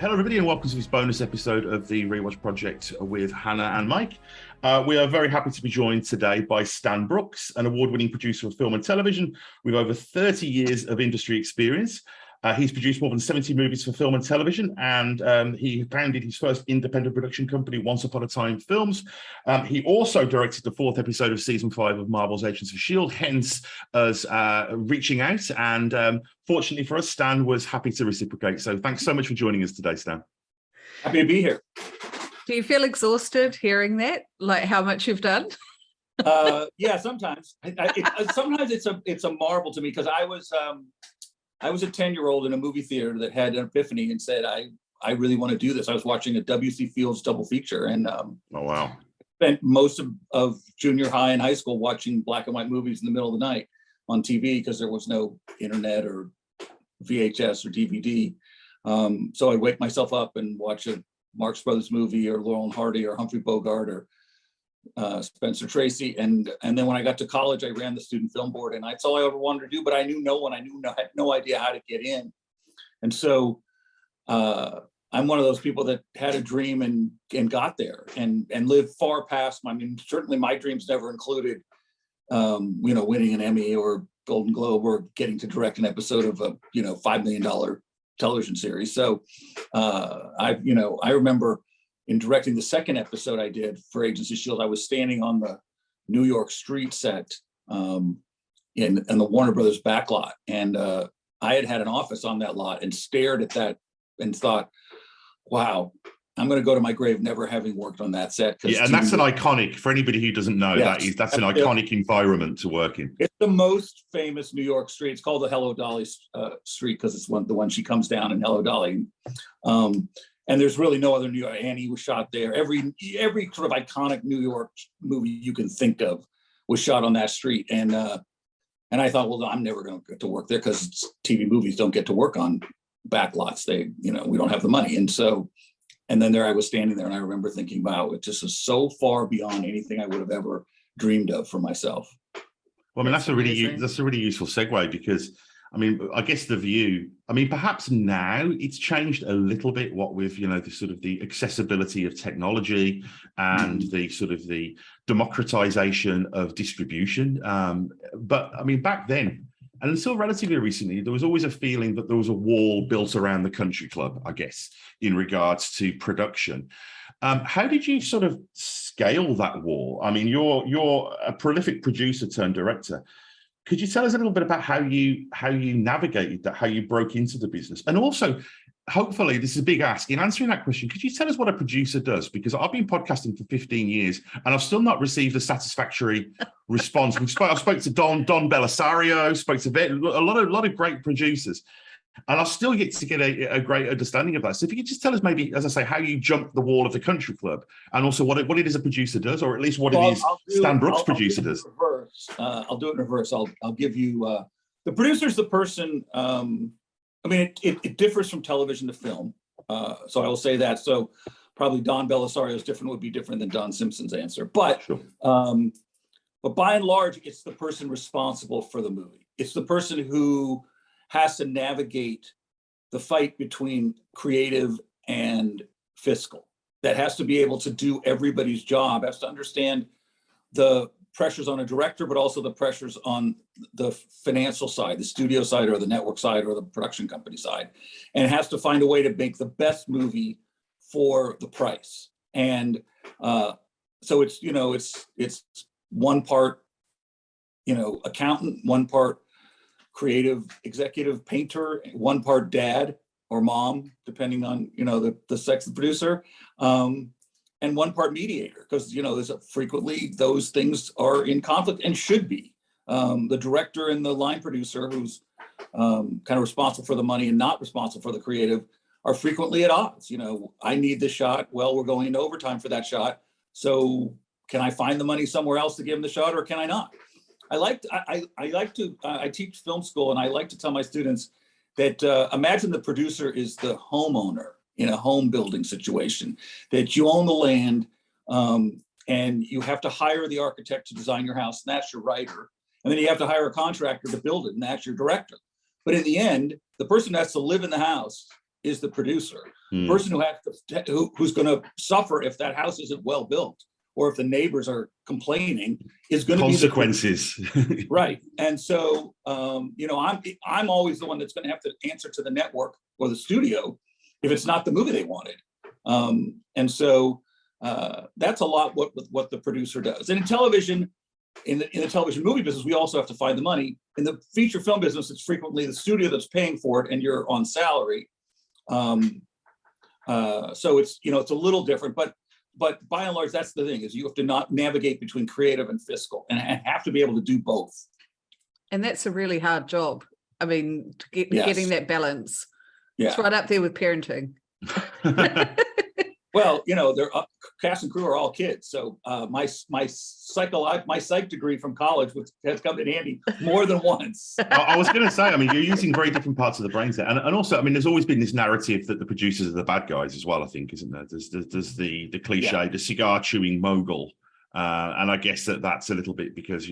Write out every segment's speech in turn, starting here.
Hello, everybody, and welcome to this bonus episode of the Rewatch Project with Hannah and Mike. We are very happy to be joined today by Stan Brooks, an award-winning producer of film and television with over 30 years of industry experience. He's produced more than 70 movies for film and television, and he founded his first independent production company, Once Upon a Time Films. He also directed the 4th episode of season 5 of Marvel's Agents of S.H.I.E.L.D., hence us reaching out. And fortunately for us, Stan was happy to reciprocate. So thanks so much for joining us today, Stan. Happy to be here. Do you feel exhausted hearing that, like how much you've done? Yeah, sometimes. Sometimes it's a marvel to me because I was a 10-year-old in a movie theater that had an epiphany and said, I really want to do this. I was watching a W.C. Fields double feature and oh wow, spent most of junior high and high school watching black and white movies in the middle of the night on TV because there was no internet or VHS or DVD. So I'd wake myself up and watch a Marx Brothers movie or Laurel and Hardy or Humphrey Bogart or Spencer Tracy, and then when I got to college, I ran the student film board, and that's all I ever wanted to do. But I knew no one. I had no idea how to get in, and so I'm one of those people that had a dream and got there and lived far past. I mean, certainly my dreams never included, winning an Emmy or Golden Globe or getting to direct an episode of a $5 million television series. So I remember. In directing the second episode I did for Agents of S.H.I.E.L.D., I was standing on the New York street set in the Warner Brothers backlot. And I had an office on that lot and stared at that and thought, wow, I'm going to go to my grave never having worked on that set. Yeah, and that's an iconic, for anybody who doesn't know, yes, that's an iconic environment to work in. It's the most famous New York street. It's called the Hello Dolly street because it's the one she comes down in Hello Dolly. And there's really no other New York. Annie was shot there. Every sort of iconic New York movie you can think of was shot on that street. And I thought, well, I'm never going to get to work there because TV movies don't get to work on backlots. We don't have the money. And then there I was standing there, and I remember thinking, wow, it just is so far beyond anything I would have ever dreamed of for myself. Well, I mean, that's a really useful segue because. I mean, I guess the view, perhaps now it's changed a little bit, what with, the sort of the accessibility of technology and the sort of the democratization of distribution. But back then, and until relatively recently, there was always a feeling that there was a wall built around the country club, I guess, in regards to production. How did you sort of scale that wall? I mean, you're a prolific producer turned director. Could you tell us a little bit about how you navigated that, how you broke into the business? And also, hopefully, this is a big ask. In answering that question, could you tell us what a producer does? Because I've been podcasting for 15 years and I've still not received a satisfactory response. I spoke to Don Belisario, spoke to a lot of great producers, and I'll still get to get a great understanding of that. So if you could just tell us maybe, as I say, how you jumped the wall of the country club and also what it is a producer does, or at least what it is Stan Brooks producer does. I'll do it in reverse. I'll give you the producer's the person. It differs from television to film. So I will say that. So probably Don Belisario's would be different than Don Simpson's answer. But sure. But by and large, it's the person responsible for the movie. It's the person who has to navigate the fight between creative and fiscal. That has to be able to do everybody's job, has to understand the pressures on a director, but also the pressures on the financial side, the studio side or the network side or the production company side, and has to find a way to make the best movie for the price. And so it's one part, accountant, one part creative executive painter, one part dad or mom, depending on, the sex of the producer. And one part mediator, because there's frequently those things are in conflict and should be. The director and the line producer, who's kind of responsible for the money and not responsible for the creative, are frequently at odds. I need this shot. Well, we're going into overtime for that shot. So can I find the money somewhere else to give him the shot, or can I not? I teach film school, and I like to tell my students that imagine the producer is the homeowner in a home building situation, that you own the land and you have to hire the architect to design your house, and that's your writer. And then you have to hire a contractor to build it, and that's your director. But in the end, the person that has to live in the house is the producer. The person who's going to suffer if that house isn't well built, or if the neighbors are complaining, is going to be consequences. Right. And so, I'm always the one that's going to have to answer to the network or the studio if it's not the movie they wanted. And so that's a lot what the producer does. And in television, in the television movie business, we also have to find the money. In the feature film business, it's frequently the studio that's paying for it, and you're on salary. So it's a little different, but by and large, that's the thing, is you have to not navigate between creative and fiscal, and have to be able to do both. And that's a really hard job. I mean, getting that balance. Yeah. It's right up there with parenting. Well, their cast and crew are all kids. So my psych degree from college has come in handy more than once. I was going to say, I mean, you're using very different parts of the brain there. And also, I mean, there's always been this narrative that the producers are the bad guys as well, I think, isn't there? There's the cliche, the cigar chewing mogul. And I guess that's a little bit because,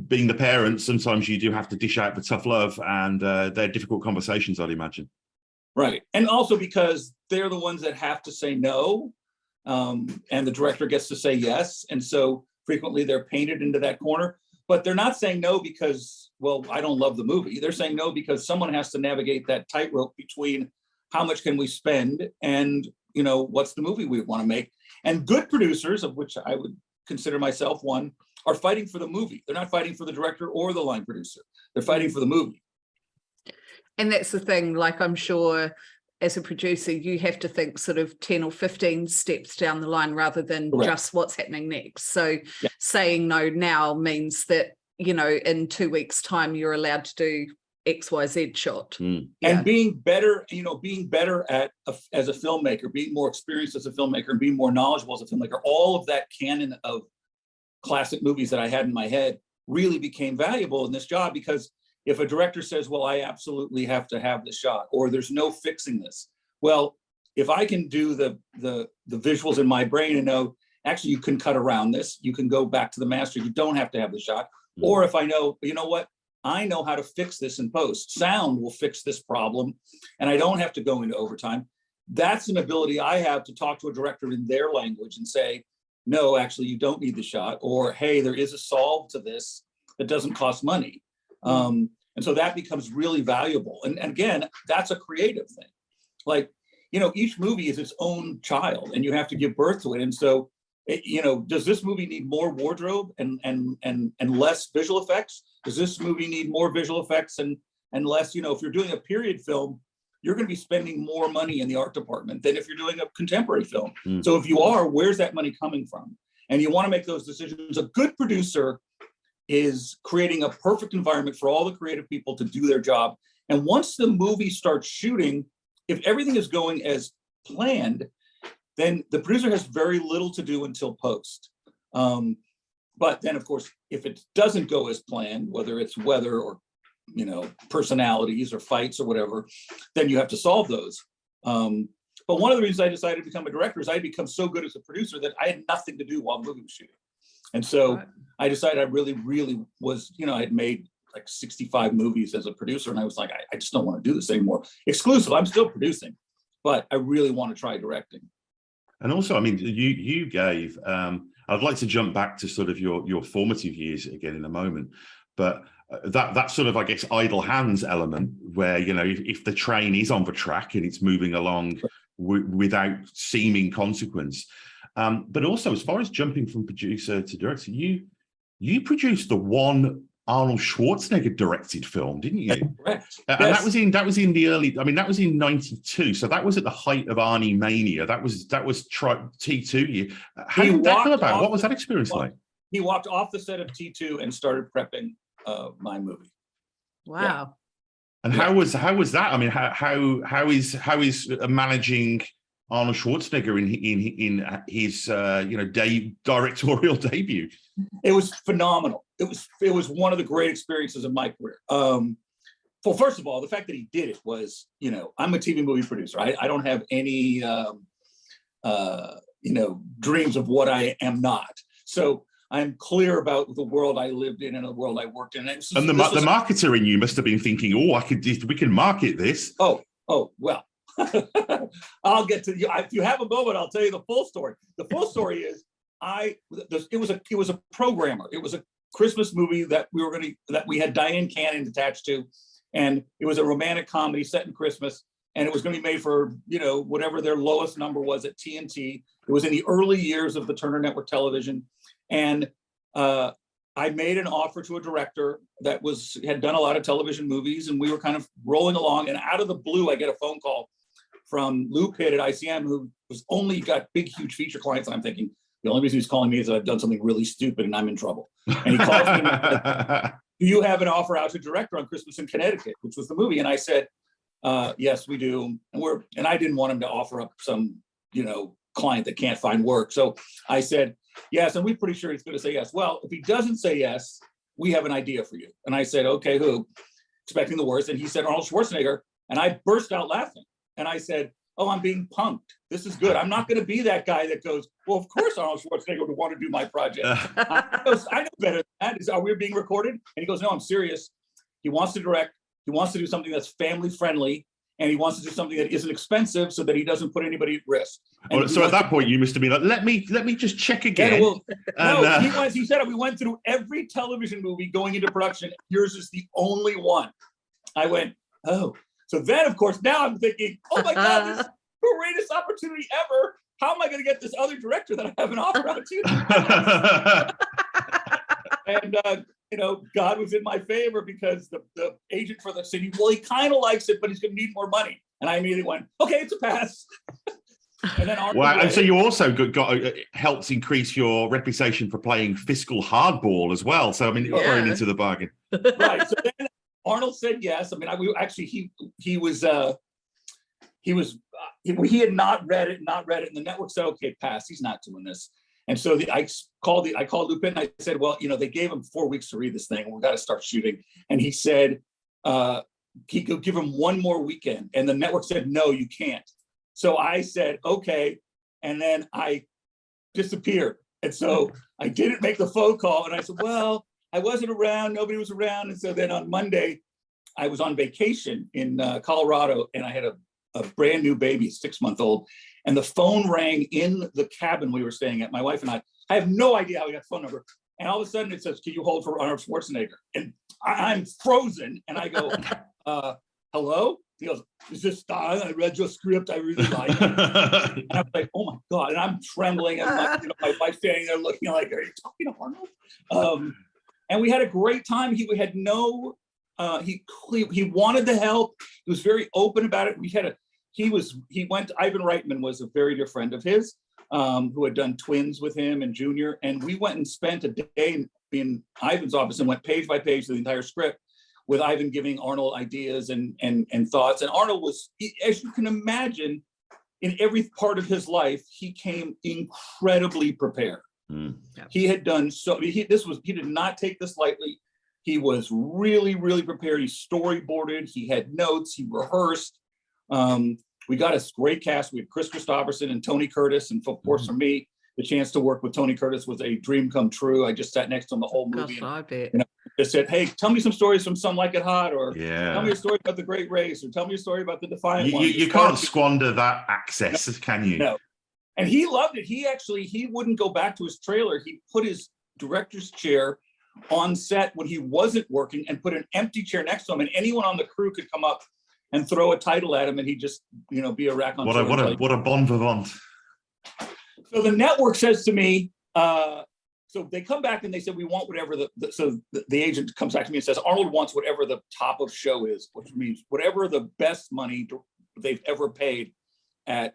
being the parents, sometimes you do have to dish out the tough love, and they're difficult conversations, I'd imagine. Right. And also because they're the ones that have to say no, and the director gets to say yes. And so frequently they're painted into that corner, but they're not saying no because, well, I don't love the movie. They're saying no because someone has to navigate that tightrope between how much can we spend and, what's the movie we want to make. And good producers, of which I would consider myself one, are fighting for the movie. They're not fighting for the director or the line producer. They're fighting for the movie. And that's the thing, like, I'm sure as a producer, you have to think sort of 10 or 15 steps down the line rather than just what's happening next. So saying no now means that, in 2 weeks' time, you're allowed to do XYZ shot. And being better at as a filmmaker, being more experienced as a filmmaker, and being more knowledgeable as a filmmaker, all of that canon of classic movies that I had in my head really became valuable in this job, because if a director says, well, I absolutely have to have the shot, or there's no fixing this. Well, if I can do the visuals in my brain and know, actually, you can cut around this, you can go back to the master, you don't have to have the shot. Or if I know, what, I know how to fix this in post. Sound will fix this problem, and I don't have to go into overtime. That's an ability I have to talk to a director in their language and say, no, actually, you don't need the shot, or, hey, there is a solve to this that doesn't cost money. And so that becomes really valuable. And again, that's a creative thing. Like, each movie is its own child, and you have to give birth to it. And so, does this movie need more wardrobe and less visual effects? Does this movie need more visual effects and less, if you're doing a period film, you're going to be spending more money in the art department than if you're doing a contemporary film. So if you are, where's that money coming from? And you want to make those decisions. A good producer is creating a perfect environment for all the creative people to do their job. And once the movie starts shooting, if everything is going as planned, then the producer has very little to do until post. But then, of course, if it doesn't go as planned, whether it's weather or, personalities or fights or whatever, then you have to solve those. But one of the reasons I decided to become a director is I'd become so good as a producer that I had nothing to do while the movie was shooting. And so I decided I really, really was, I had made like 65 movies as a producer, and I was like, I just don't want to do this anymore. Exclusive, I'm still producing, but I really want to try directing. And also, I mean, you gave, I'd like to jump back to sort of your formative years again in a moment, but that sort of, I guess, idle hands element where, if the train is on the track and it's moving along without seeming consequence. But also, as far as jumping from producer to director, you produced the one Arnold Schwarzenegger directed film, didn't you? Correct. And yes. that was in the early. I mean, that was in '92. So that was at the height of Arnie mania. That was T2 year. How did that come about? What was that experience like? He walked off the set of T2 and started prepping my movie. Wow. Yeah. And how was that? I mean, how is managing Arnold Schwarzenegger in his directorial debut? It was phenomenal. It was one of the great experiences of my career. Well, first of all, the fact that he did it was, I'm a TV movie producer. I don't have any dreams of what I am not. So I'm clear about the world I lived in and the world I worked in. And the marketer in you must have been thinking, we can market this. Oh, well, I'll get to you. If you have a moment, I'll tell you the full story. The full story is it was a programmer. It was a Christmas movie that we had Diane Cannon attached to, and it was a romantic comedy set in Christmas, and it was going to be made for, you know, whatever their lowest number was at TNT. It was in the early years of the Turner Network Television, and I made an offer to a director that had done a lot of television movies, and we were kind of rolling along, and out of the blue, I get a phone call from Lou Pitt at ICM, who was only got big, huge feature clients, and I'm thinking, the only reason he's calling me is that I've done something really stupid and I'm in trouble. And he calls me and said, do you have an offer out to director on Christmas in Connecticut, which was the movie? And I said, yes, we do. And I didn't want him to offer up some, you know, client that can't find work. So I said, yes, and we're pretty sure he's going to say yes. Well, if he doesn't say yes, we have an idea for you. And I said, okay, who? Expecting the worst. And he said, Arnold Schwarzenegger. And I burst out laughing. And I said, oh, I'm being punked. This is good. I'm not going to be that guy that goes, well, of course Arnold Schwarzenegger would want to do my project. I know better than that. Are we being recorded? And he goes, no, I'm serious. He wants to direct. He wants to do something that's family friendly. And he wants to do something that isn't expensive so that he doesn't put anybody at risk. Well, so at that point, you must have been like, let me just check again. Yeah, well, he said, we went through every television movie going into production. Yours is the only one. I went, oh. So then, of course, now I'm thinking, oh my God, this is the greatest opportunity ever. How am I going to get this other director that I have an offer out to? And, you know, God was in my favor because the agent for the city, well, he kind of likes it, but he's going to need more money. And I immediately went, okay, it's a pass. And then wow, and so you also got helped increase your reputation for playing fiscal hardball as well. So I mean, you're thrown into the bargain. Right. So then Arnold said yes. I mean, he had not read it, and the network said, okay, pass. He's not doing this. And so I called Lou Pitt and I said, well, you know, they gave him 4 weeks to read this thing. We've got to start shooting. And he said, he could give him one more weekend. And the network said, no, you can't. So I said, okay. And then I disappeared. And so I didn't make the phone call. And I said, well, I wasn't around. Nobody was around. And so then on Monday, I was on vacation in Colorado, and I had a brand new baby, 6-month-old. And the phone rang in the cabin we were staying at, my wife and I. I have no idea how we got the phone number. And all of a sudden it says, can you hold for Arnold Schwarzenegger? And I'm frozen. And I go, hello? He goes, is this Don? I read your script. I really like it. And I'm like, oh my God. And I'm trembling. And my wife's standing there looking like, are you talking to Arnold? And we had a great time. He had no, he wanted the help. He was very open about it. Ivan Reitman was a very dear friend of his, who had done Twins with him and Junior. And we went and spent a day in Ivan's office and went page by page through the entire script, with Ivan giving Arnold ideas and thoughts. And Arnold was, as you can imagine, in every part of his life, he came incredibly prepared. Mm. Yeah. He had done he did not take this lightly. He was really, really prepared. He storyboarded, he had notes, he rehearsed. We got a great cast. We had Chris Christopherson and Tony Curtis. And of course, for me, the chance to work with Tony Curtis was a dream come true. I just sat next to him the whole movie. Gosh, I bet. You know, just said, hey, tell me some stories from Some Like It Hot, or tell me a story about The Great Race, or tell me a story about The Defiant One. You can't squander that access, can you? No. And he loved it. He wouldn't go back to his trailer. He put his director's chair on set when he wasn't working and put an empty chair next to him, and anyone on the crew could come up and throw a title at him, and he'd just, be a rack on. What a bon vivant. So the network says to me, so they come back and they said, we want whatever the agent comes back to me and says, Arnold wants whatever the top of show is, which means whatever the best money they've ever paid at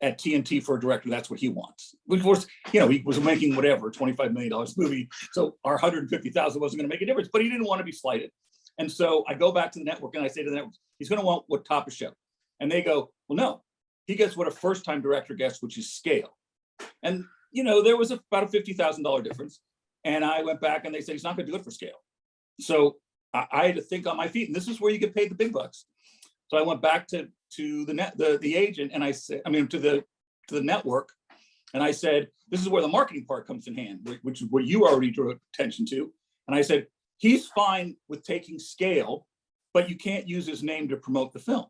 TNT for a director, that's what he wants. Of course, he was making whatever, $25 million movie. So our $150,000 wasn't going to make a difference, but he didn't want to be slighted. And so I go back to the network and I say to the network, he's going to want what top of show. And they go, well, no, he gets what a first-time director gets, which is scale. And, there was about a $50,000 difference. And I went back and they said, he's not going to do it for scale. So I had to think on my feet, and this is where you get paid the big bucks. So I went back to the agent, and I said, to the network, and I said, this is where the marketing part comes in hand, which is what you already drew attention to. And I said, he's fine with taking scale, but you can't use his name to promote the film.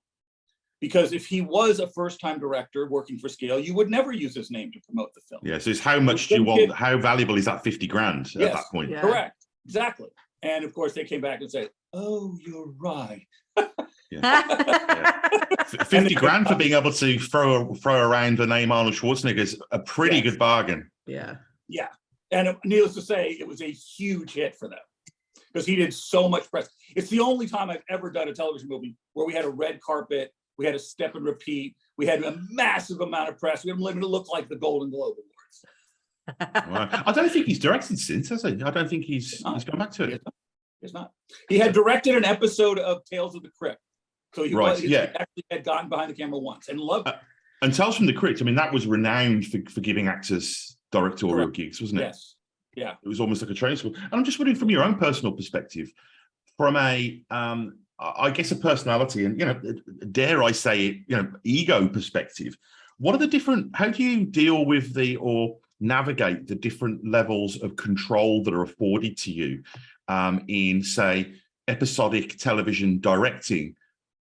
Because if he was a first-time director working for Scale, you would never use his name to promote the film. Yeah, so it's how much do you want, how valuable is that 50 grand at Yes, that point? Yeah. correct, exactly. And of course, they came back and said, "Oh, you're right." Yeah. 50 grand for being able to throw around the name Arnold Schwarzenegger is a pretty good bargain. Yeah. Yeah. And needless to say, it was a huge hit for them because he did so much press. It's the only time I've ever done a television movie where we had a red carpet, we had a step and repeat, we had a massive amount of press. We had to look like the Golden Globe Awards. Wow. I don't think he's directed since, has he? I don't think he's gone back to it. He's not. He had directed an episode of Tales of the Crypt. So he actually had gotten behind the camera once and loved it. And Tales from the Crypt, I mean, that was renowned for giving actors directorial gigs, wasn't it? Yes. Yeah. It was almost like a training school. And I'm just wondering, from your own personal perspective, from a, I guess, a personality and, dare I say it, ego perspective, what are the different, how do you deal with or navigate the different levels of control that are afforded to you in, say, episodic television directing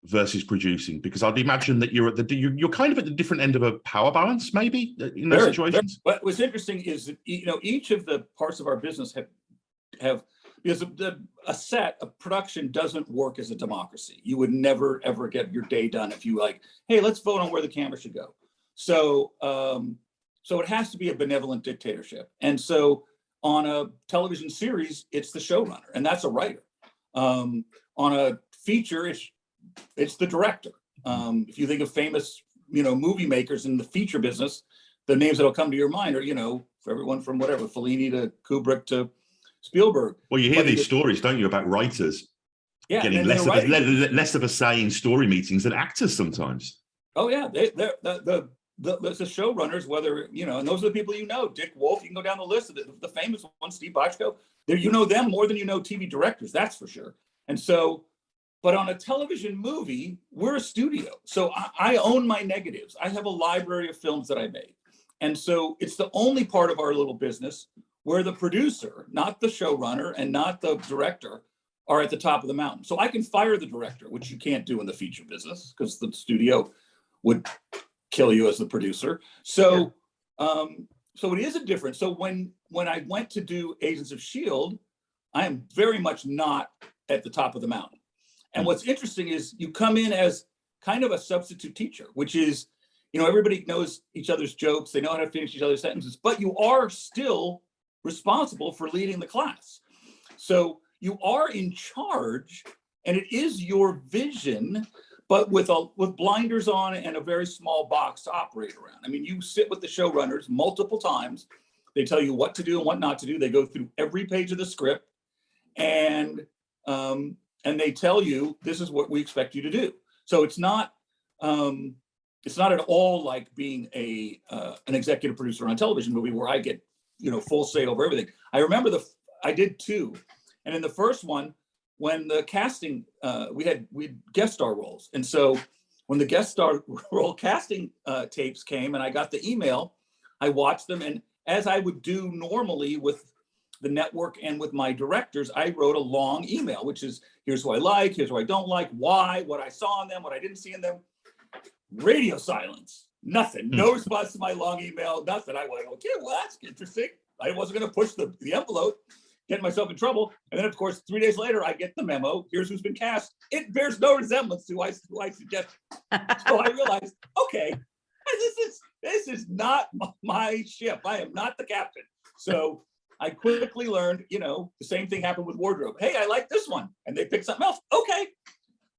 versus producing? Because I'd imagine that you're kind of at the different end of a power balance, maybe, in those situations. What was interesting is that, each of the parts of our business have because a production doesn't work as a democracy. You would never ever get your day done if you hey, let's vote on where the camera should go. So it has to be a benevolent dictatorship. And so on a television series, it's the showrunner, and that's a writer. On a feature, it's the director. If you think of famous, movie makers in the feature business, the names that'll come to your mind are, for everyone from whatever, Fellini to Kubrick to Spielberg. Well, you hear these stories, don't you, about writers getting less of a say in story meetings than actors sometimes. Oh yeah, the showrunners, whether and those are the people Dick Wolf. You can go down the list of the famous ones, Steve Bochco. Them more than TV directors, that's for sure. And so. But on a television movie, we're a studio. So I own my negatives. I have a library of films that I made. And so it's the only part of our little business where the producer, not the showrunner and not the director, are at the top of the mountain. So I can fire the director, which you can't do in the feature business because the studio would kill you as the producer. So so it is a difference. So when I went to do Agents of S.H.I.E.L.D., I am very much not at the top of the mountain. And what's interesting is you come in as kind of a substitute teacher, which is, everybody knows each other's jokes. They know how to finish each other's sentences, but you are still responsible for leading the class. So you are in charge, and it is your vision, but with blinders on and a very small box to operate around. I mean, you sit with the showrunners multiple times. They tell you what to do and what not to do. They go through every page of the script, and they tell you this is what we expect you to do. So it's not at all like being an executive producer on a television movie where I get full say over everything. I remember I did two, and in the first one, when the casting we had guest star roles, and so when the guest star role casting tapes came and I got the email, I watched them, and as I would do normally with the network and with my directors, I wrote a long email, which is, here's who I like, here's who I don't like, why, what I saw in them, what I didn't see in them. Radio silence, nothing, no response to my long email, nothing. I went, okay, well, that's interesting. I wasn't going to push the envelope, get myself in trouble. And then, of course, 3 days later, I get the memo. Here's who's been cast. It bears no resemblance to who I suggest. So I realized, okay, this is not my ship. I am not the captain. So I quickly learned, the same thing happened with wardrobe. Hey, I like this one. And they pick something else. Okay.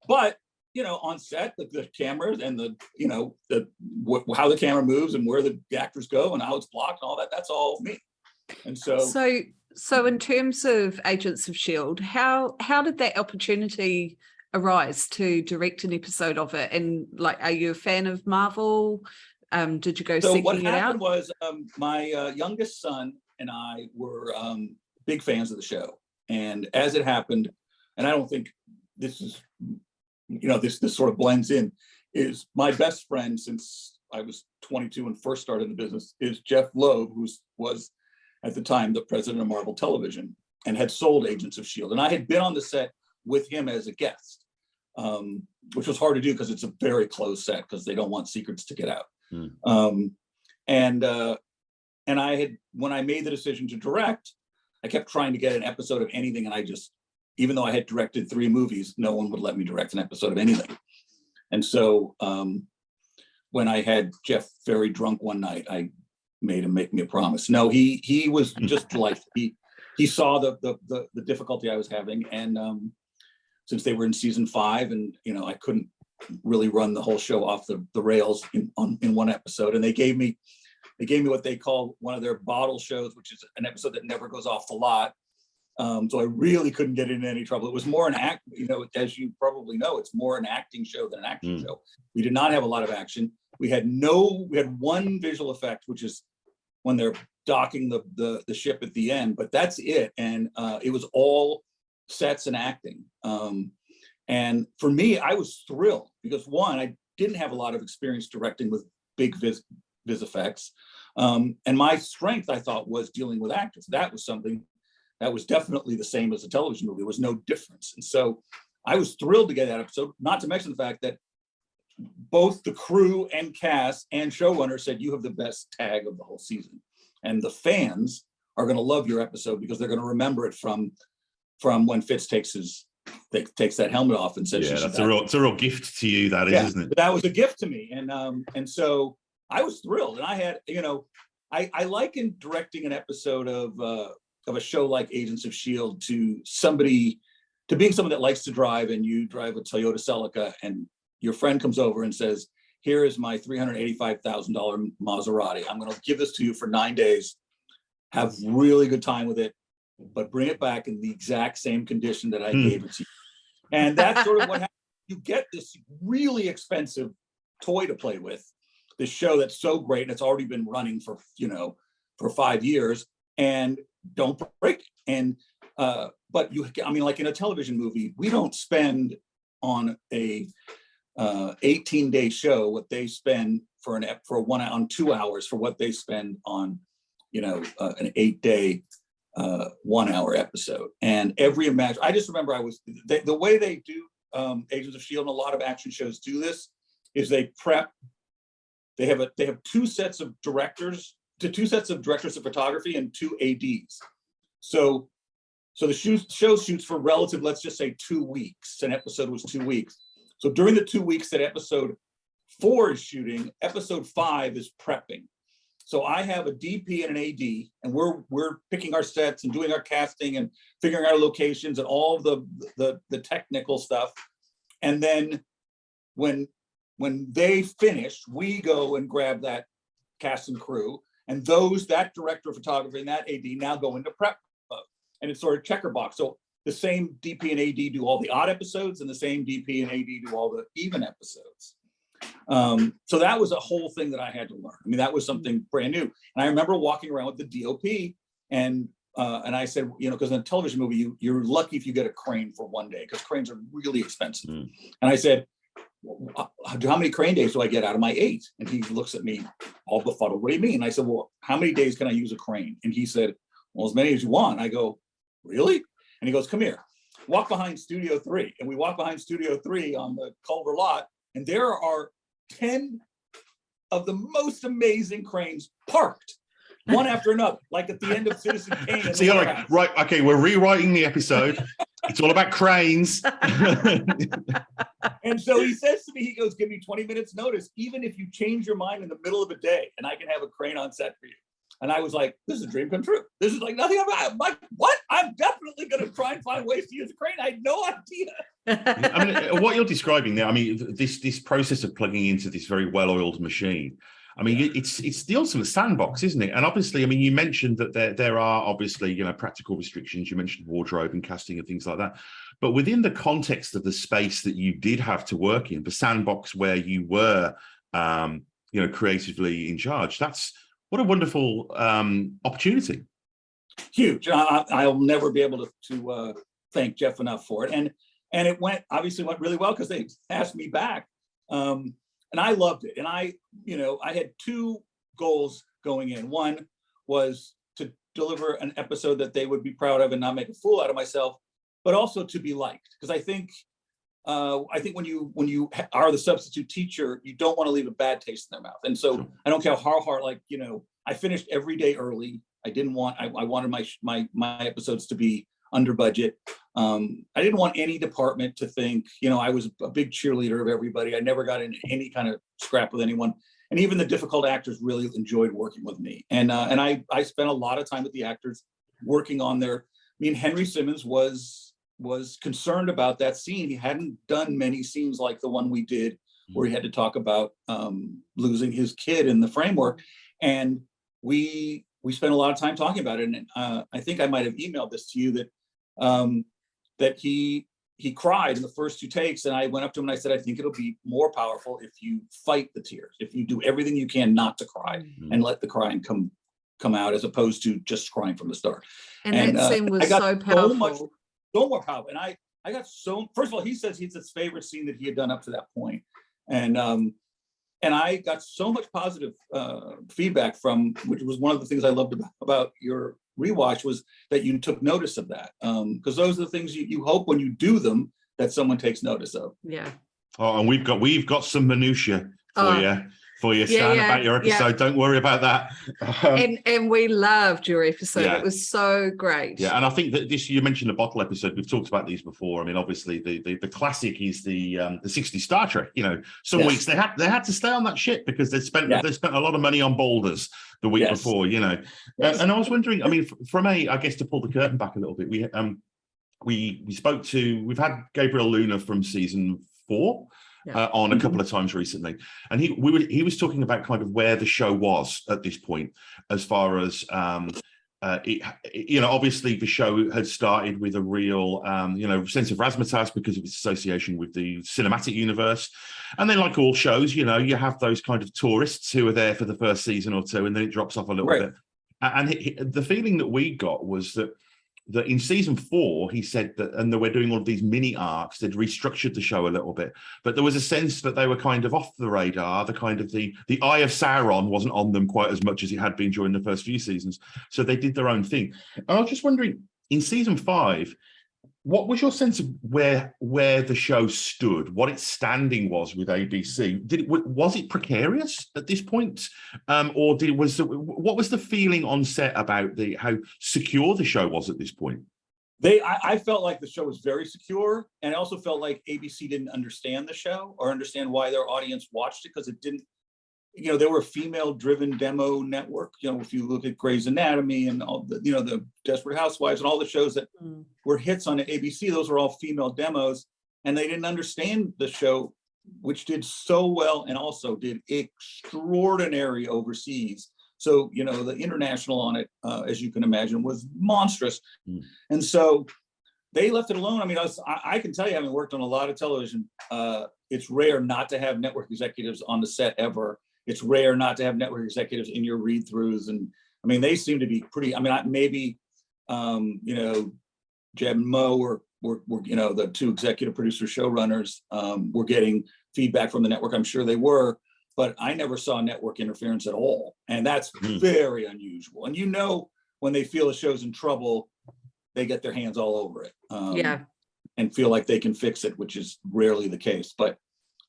But, on set, the cameras and how the camera moves and where the actors go and how it's blocked and all that, that's all me. And so in terms of Agents of S.H.I.E.L.D., how did that opportunity arise to direct an episode of it? And are you a fan of Marvel? Did you go seeking it out? So what happened was my youngest son and I were big fans of the show. And as it happened, and I don't think this is, this sort of blends in, is my best friend since I was 22 and first started in the business is Jeff Loeb, who was at the time the president of Marvel Television and had sold Agents of S.H.I.E.L.D. And I had been on the set with him as a guest. which was hard to do because it's a very closed set because they don't want secrets to get out. And I had, when I made the decision to direct, I kept trying to get an episode of anything, and I just, even though I had directed 3 movies, no one would let me direct an episode of anything. And so when I had Jeff very drunk one night, I made him make me a promise. No, he was just delightful. He saw the difficulty I was having, and since they were in season 5, and I couldn't really run the whole show off the rails in one episode, and they gave me what they call one of their bottle shows, which is an episode that never goes off the lot. So I really couldn't get into any trouble. It was more an act, as you probably know, it's more an acting show than an action show. We did not have a lot of action. We had one visual effect, which is when they're docking the ship at the end, but that's it. And it was all sets and acting. And for me, I was thrilled because, one, I didn't have a lot of experience directing with big vis effects. And my strength, I thought, was dealing with actors. That was something that was definitely the same as a television movie. There was no difference. And so I was thrilled to get that episode, not to mention the fact that both the crew and cast and showrunner said, you have the best tag of the whole season. And the fans are going to love your episode because they're going to remember it from when Fitz takes that helmet off and says, yeah, it's a real gift to you, that is, isn't it? That was a gift to me. And so I was thrilled. And I had, I likened directing an episode of a show like Agents of S.H.I.E.L.D. to being someone that likes to drive, and you drive a Toyota Celica, and your friend comes over and says, here is my $385,000 Maserati. I'm going to give this to you for 9 days. Have really good time with it, but bring it back in the exact same condition that I gave it to you. And that's sort of what happens. You get this really expensive toy to play with, this show that's so great, and it's already been running for 5 years, and don't break it. And but like in a television movie, we don't spend on a 18-day show what they spend on 2 hours for what they spend on an 8-day 1-hour episode. And I just remember the way they do Agents of S.H.I.E.L.D. and a lot of action shows do this is they have 2 sets of directors of photography and 2 ADs. So the show shoots for relative, let's just say 2 weeks. An episode was 2 weeks. So during the 2 weeks that episode 4 is shooting, episode 5 is prepping. So I have a DP and an AD, and we're picking our sets and doing our casting and figuring out locations and all the technical stuff. And then when they finish, we go and grab that cast and crew, and that director of photography and that AD now go into prep mode. And it's sort of checker box. So the same DP and AD do all the odd episodes, and the same DP and AD do all the even episodes. So that was a whole thing that I had to learn. I mean, that was something brand new. And I remember walking around with the DOP, and I said, because in a television movie, you're lucky if you get a crane for 1 day, because cranes are really expensive. And I said, how many crane days do I get out of my 8? And he looks at me all befuddled. What do you mean? And I said, well, how many days can I use a crane? And he said, well, as many as you want. I go, really? And he goes, come here, walk behind Studio 3. And we walk behind Studio 3 on the Culver lot, and there are 10 of the most amazing cranes parked, one after another, like at the end of Citizen Kane. So you're like, right, okay, we're rewriting the episode. It's all about cranes. And so he says to me, he goes, give me 20 minutes notice, even if you change your mind in the middle of a day, and I can have a crane on set for you. And I was like, this is a dream come true. This is like nothing. I'm like, what? I'm definitely going to try and find ways to use a crane. I had no idea. I mean, what you're describing there, I mean, this process of plugging into this very well-oiled machine, I mean, it's the ultimate sandbox, isn't it? And obviously, I mean, you mentioned that there are obviously, practical restrictions. You mentioned wardrobe and casting and things like that. But within the context of the space that you did have to work in, the sandbox where you were, creatively in charge, what a wonderful opportunity. Huge. I'll never be able to thank Jeff enough for it. And it obviously went really well because they asked me back. And I loved it. And I had 2 goals going in. One was to deliver an episode that they would be proud of and not make a fool out of myself, but also to be liked. Because I think I think when you are the substitute teacher, you don't want to leave a bad taste in their mouth. And so I don't care how hard, like, I finished every day early. I wanted my episodes to be under budget. I didn't want any department to think, I was a big cheerleader of everybody. I never got into any kind of scrap with anyone. And even the difficult actors really enjoyed working with me. And I spent a lot of time with the actors working on Henry Simmons was concerned about that scene. He hadn't done many scenes like the one we did where he had to talk about losing his kid in the framework. And we spent a lot of time talking about it. And I think I might have emailed this to you that he cried in the first 2 takes. And I went up to him and I said, I think it'll be more powerful if you fight the tears, if you do everything you can not to cry and let the crying come out, as opposed to just crying from the start. And that scene was so powerful. So more powerful. And I got first of all, he says it's his favorite scene that he had done up to that point. And I got so much positive feedback which was one of the things I loved about your rewatch, was that you took notice of that. Because those are the things you hope when you do them that someone takes notice of. Yeah. Oh, and we've got some minutiae for you, Stan, about your episode. Don't worry about that. And we loved your episode. It was so great. Yeah, and I think that you mentioned the bottle episode. We've talked about these before. I mean, obviously the classic is the 60s Star Trek. Some weeks they had to stay on that ship because they spent a lot of money on boulders the week before. And I was wondering, I mean, I guess to pull the curtain back a little bit, we've had Gabriel Luna from season 4. On a couple of times recently, and he was talking about kind of where the show was at this point, as far as obviously the show had started with a real sense of razzmatazz because of its association with the cinematic universe, and then like all shows, you have those kind of tourists who are there for the first season or two, and then it drops off a little bit. And the feeling that we got was that in season 4, he said that, and that we're doing all of these mini arcs, they'd restructured the show a little bit, but there was a sense that they were kind of off the radar. The kind of the eye of Sauron wasn't on them quite as much as it had been during the first few seasons. So they did their own thing. And I was just wondering, in season 5, what was your sense of where the show stood, what its standing was with ABC? Was it precarious at this point, or what was the feeling on set about how secure the show was at this point? I felt like the show was very secure, and I also felt like ABC didn't understand the show or understand why their audience watched it, because it didn't. They were a female-driven demo network. If you look at Grey's Anatomy and all the, the Desperate Housewives and all the shows that were hits on ABC, those were all female demos, and they didn't understand the show, which did so well and also did extraordinary overseas. So, the international on it, as you can imagine, was monstrous. And so they left it alone. I mean, I can tell you, having worked on a lot of television, it's rare not to have network executives on the set ever. It's rare not to have network executives in your read-throughs. And I mean, they seem to be pretty, maybe, Jeb and Mo were the 2 executive producer showrunners were getting feedback from the network. I'm sure they were, but I never saw network interference at all. And that's very unusual. And when they feel a show's in trouble, they get their hands all over it. And feel like they can fix it, which is rarely the case. But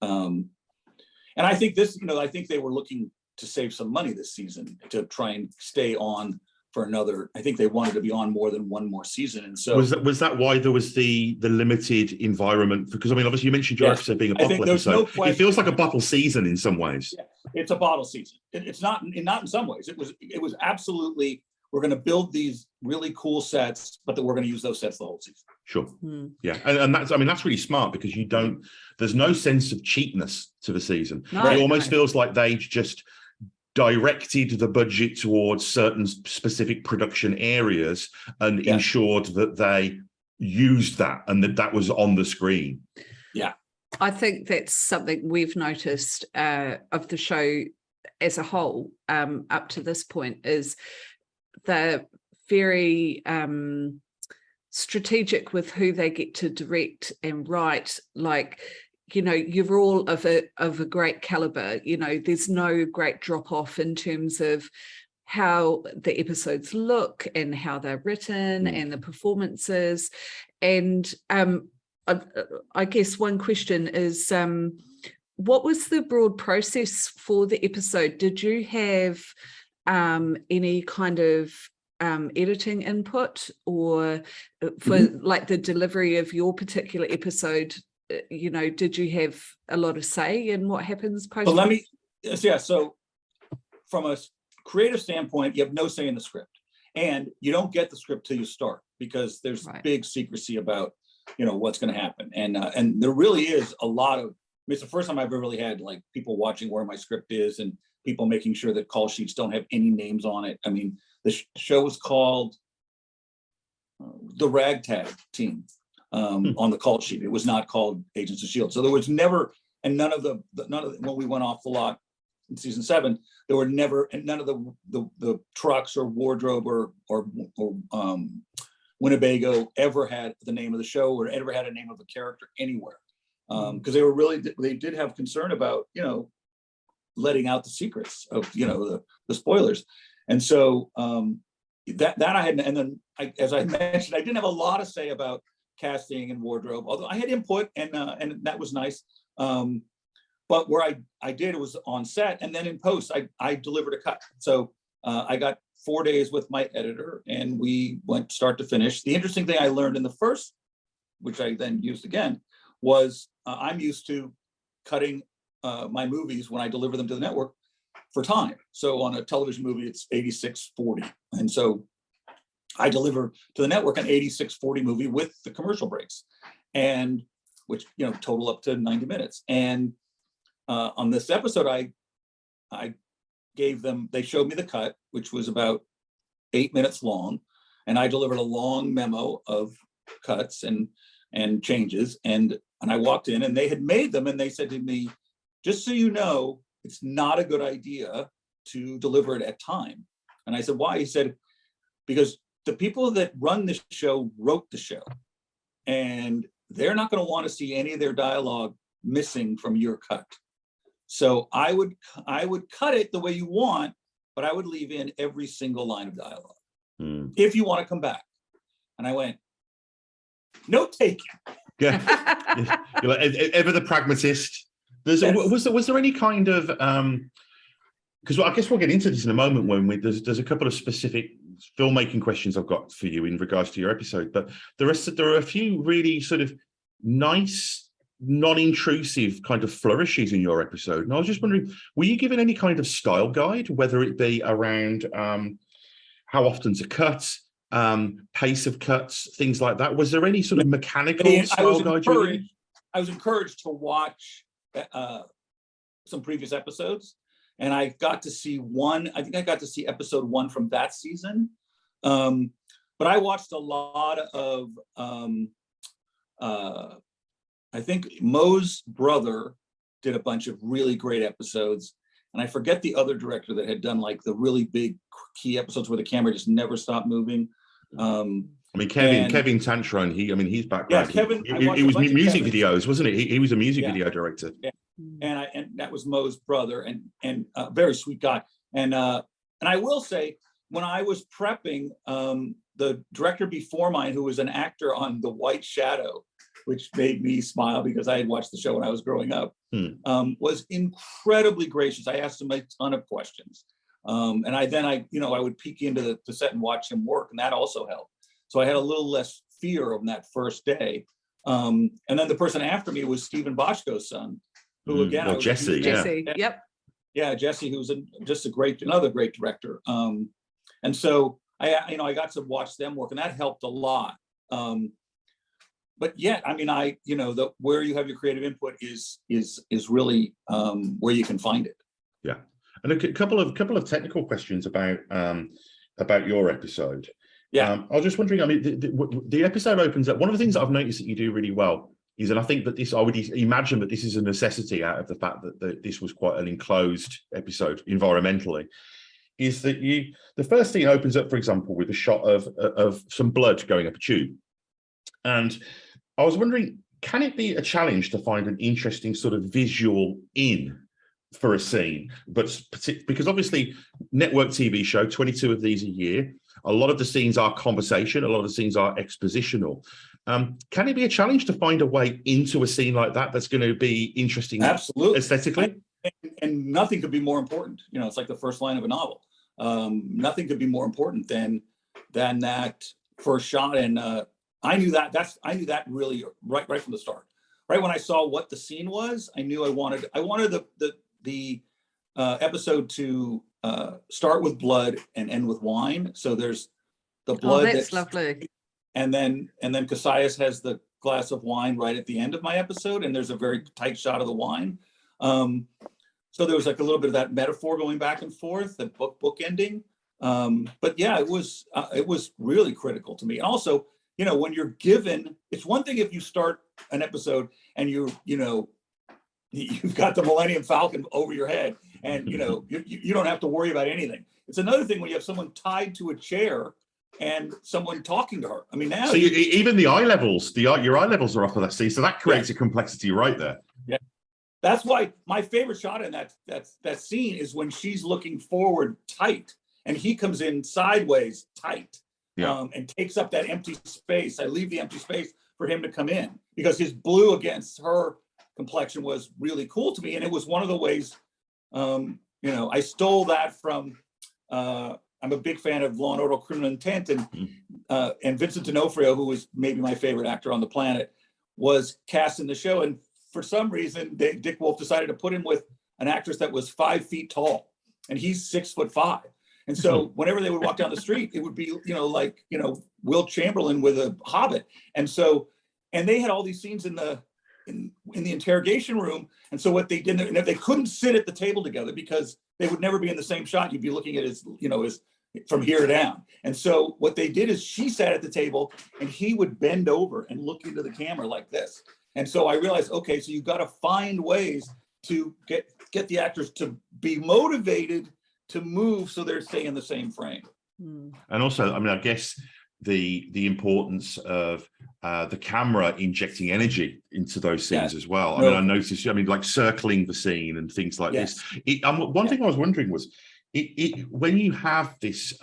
and I think I think they were looking to save some money this season to try and stay on for another. I think they wanted to be on more than one more season. And so was that why there was the limited environment? Because I mean, obviously you mentioned your episode being a bottle episode. It feels like a bottle season in some ways. Yeah, it's a bottle season. It's not in some ways. It was absolutely, we're going to build these really cool sets, but that we're going to use those sets the whole season. Sure. Yeah. And that's really smart, because there's no sense of cheapness to the season. It almost feels like they just directed the budget towards certain specific production areas and ensured that they used that and that was on the screen. Yeah. I think that's something we've noticed of the show as a whole up to this point, is they're very strategic with who they get to direct and write. Like, you're all of a great caliber. There's no great drop off in terms of how the episodes look and how they're written and the performances. And I guess one question is, what was the broad process for the episode? Did you have any kind of editing input, or for like the delivery of your particular episode? Did you have a lot of say in what happens post? So from a creative standpoint, you have no say in the script, and you don't get the script till you start, because there's big secrecy about what's going to happen, and there really is a lot of. It's the first time I've ever really had like people watching where my script is, and people making sure that call sheets don't have any names on it. I mean, the show was called The Ragtag Team on the call sheet. It was not called Agents of S.H.I.E.L.D. So there was never, and none of when we went off the lot in season 7, there were never, and none of the trucks or wardrobe or Winnebago ever had the name of the show or ever had a name of a character anywhere. Because they did have concern about, letting out the secrets of, the spoilers. And so that I had, and then as I mentioned, I didn't have a lot of say about casting and wardrobe, although I had input, and that was nice. But where I did, it was on set, and then in post, I delivered a cut. So I got 4 days with my editor, and we went start to finish. The interesting thing I learned in the first, which I then used again, was I'm used to cutting my movies when I deliver them to the network for time. So on a television movie, it's 86/40. And so I deliver to the network an 86/40 movie with the commercial breaks, and which, total up to 90 minutes. And on this episode, I gave them, they showed me the cut, which was about 8 minutes long. And I delivered a long memo of cuts and changes. And I walked in, and they had made them, and they said to me, just so you know, it's not a good idea to deliver it at time. And I said, why? He said, because the people that run the show wrote the show, and they're not going to want to see any of their dialogue missing from your cut. So I would cut it the way you want, but I would leave in every single line of dialogue if you want to come back. And I went, note taking. Yeah, you're like, ever the pragmatist. Was there any kind of because I guess we'll get into this in a moment when there's a couple of specific filmmaking questions I've got for you in regards to your episode, but there are a few really sort of nice, non-intrusive kind of flourishes in your episode. And I was just wondering, were you given any kind of style guide, whether it be around how often to cut, pace of cuts, things like that? Was there any sort of mechanical style guide? I was encouraged to watch some previous episodes, and I got to see one. I think I got to see episode 1 from that season, but I watched a lot of I think Mo's brother did a bunch of really great episodes, and I forget the other director that had done like the really big key episodes where the camera just never stopped moving. Kevin Tantrone, he's background. Yeah, Kevin. It was music videos, wasn't it? He was a music video director. Yeah. And that was Mo's brother, and a very sweet guy. And I will say, when I was prepping, the director before mine, who was an actor on The White Shadow, which made me smile because I had watched the show when I was growing up, was incredibly gracious. I asked him a ton of questions. And I would peek into the set and watch him work, and that also helped. So I had a little less fear on that first day. And then the person after me was Stephen Bochco's son, who again, Jesse. Yep. Yeah, Jesse, who's another great director. And so I got to watch them work, and that helped a lot. But yet, where you have your creative input is really where you can find it. Yeah. And a couple of technical questions about your episode. Yeah, I was just wondering. The episode opens up. One of the things that I've noticed that you do really well is, and I think that I would imagine that this is a necessity out of the fact that this was quite an enclosed episode environmentally, is that the first scene opens up, for example, with a shot of some blood going up a tube, and I was wondering, can it be a challenge to find an interesting sort of visual in for a scene? But because obviously network TV show, 22 of these a year, a lot of the scenes are conversation, a lot of the scenes are expositional. Can it be a challenge to find a way into a scene like that that's going to be interesting Absolutely. aesthetically? And nothing could be more important. You know, it's like the first line of a novel. Nothing could be more important than that first shot. And I knew that really right from the start. Right when I saw what the scene was, I knew I wanted the episode to start with blood and end with wine. So there's the blood. Oh, that's lovely. And then Cassius has the glass of wine right at the end of my episode, and there's a very tight shot of the wine. So there was like a little bit of that metaphor going back and forth, the book ending. But yeah, it was really critical to me. And also, you know, when you're given, it's one thing if you start an episode and you've got the Millennium Falcon over your head, and you don't have to worry about anything. It's another thing when you have someone tied to a chair and someone talking to her. I mean, now so even the eye levels, your eye levels are off of that scene, so that creates a complexity right there. Yeah, that's why my favorite shot in that scene is when she's looking forward tight, and he comes in sideways tight, and takes up that empty space. I leave the empty space for him to come in because his blue against her complexion was really cool to me, and it was one of the ways. I stole that from. I'm a big fan of Law and Order: Criminal Intent, and Vincent D'Onofrio, who was maybe my favorite actor on the planet, was cast in the show. And for some reason, Dick Wolf decided to put him with an actress that was 5 feet tall, and he's 6'5". And so whenever they would walk down the street, it would be, like Will Chamberlain with a Hobbit. And they had all these scenes in the interrogation room. And so what they did, and if they couldn't sit at the table together because they would never be in the same shot, you'd be looking at his from here down. And so what they did is she sat at the table and he would bend over and look into the camera like this. And so I realized, okay, so you've got to find ways to get the actors to be motivated to move so they're staying in the same frame. And also, I mean, I guess the importance of the camera injecting energy into those scenes as well. I mean, I noticed, like circling the scene and things like this. One thing I was wondering was, when you have this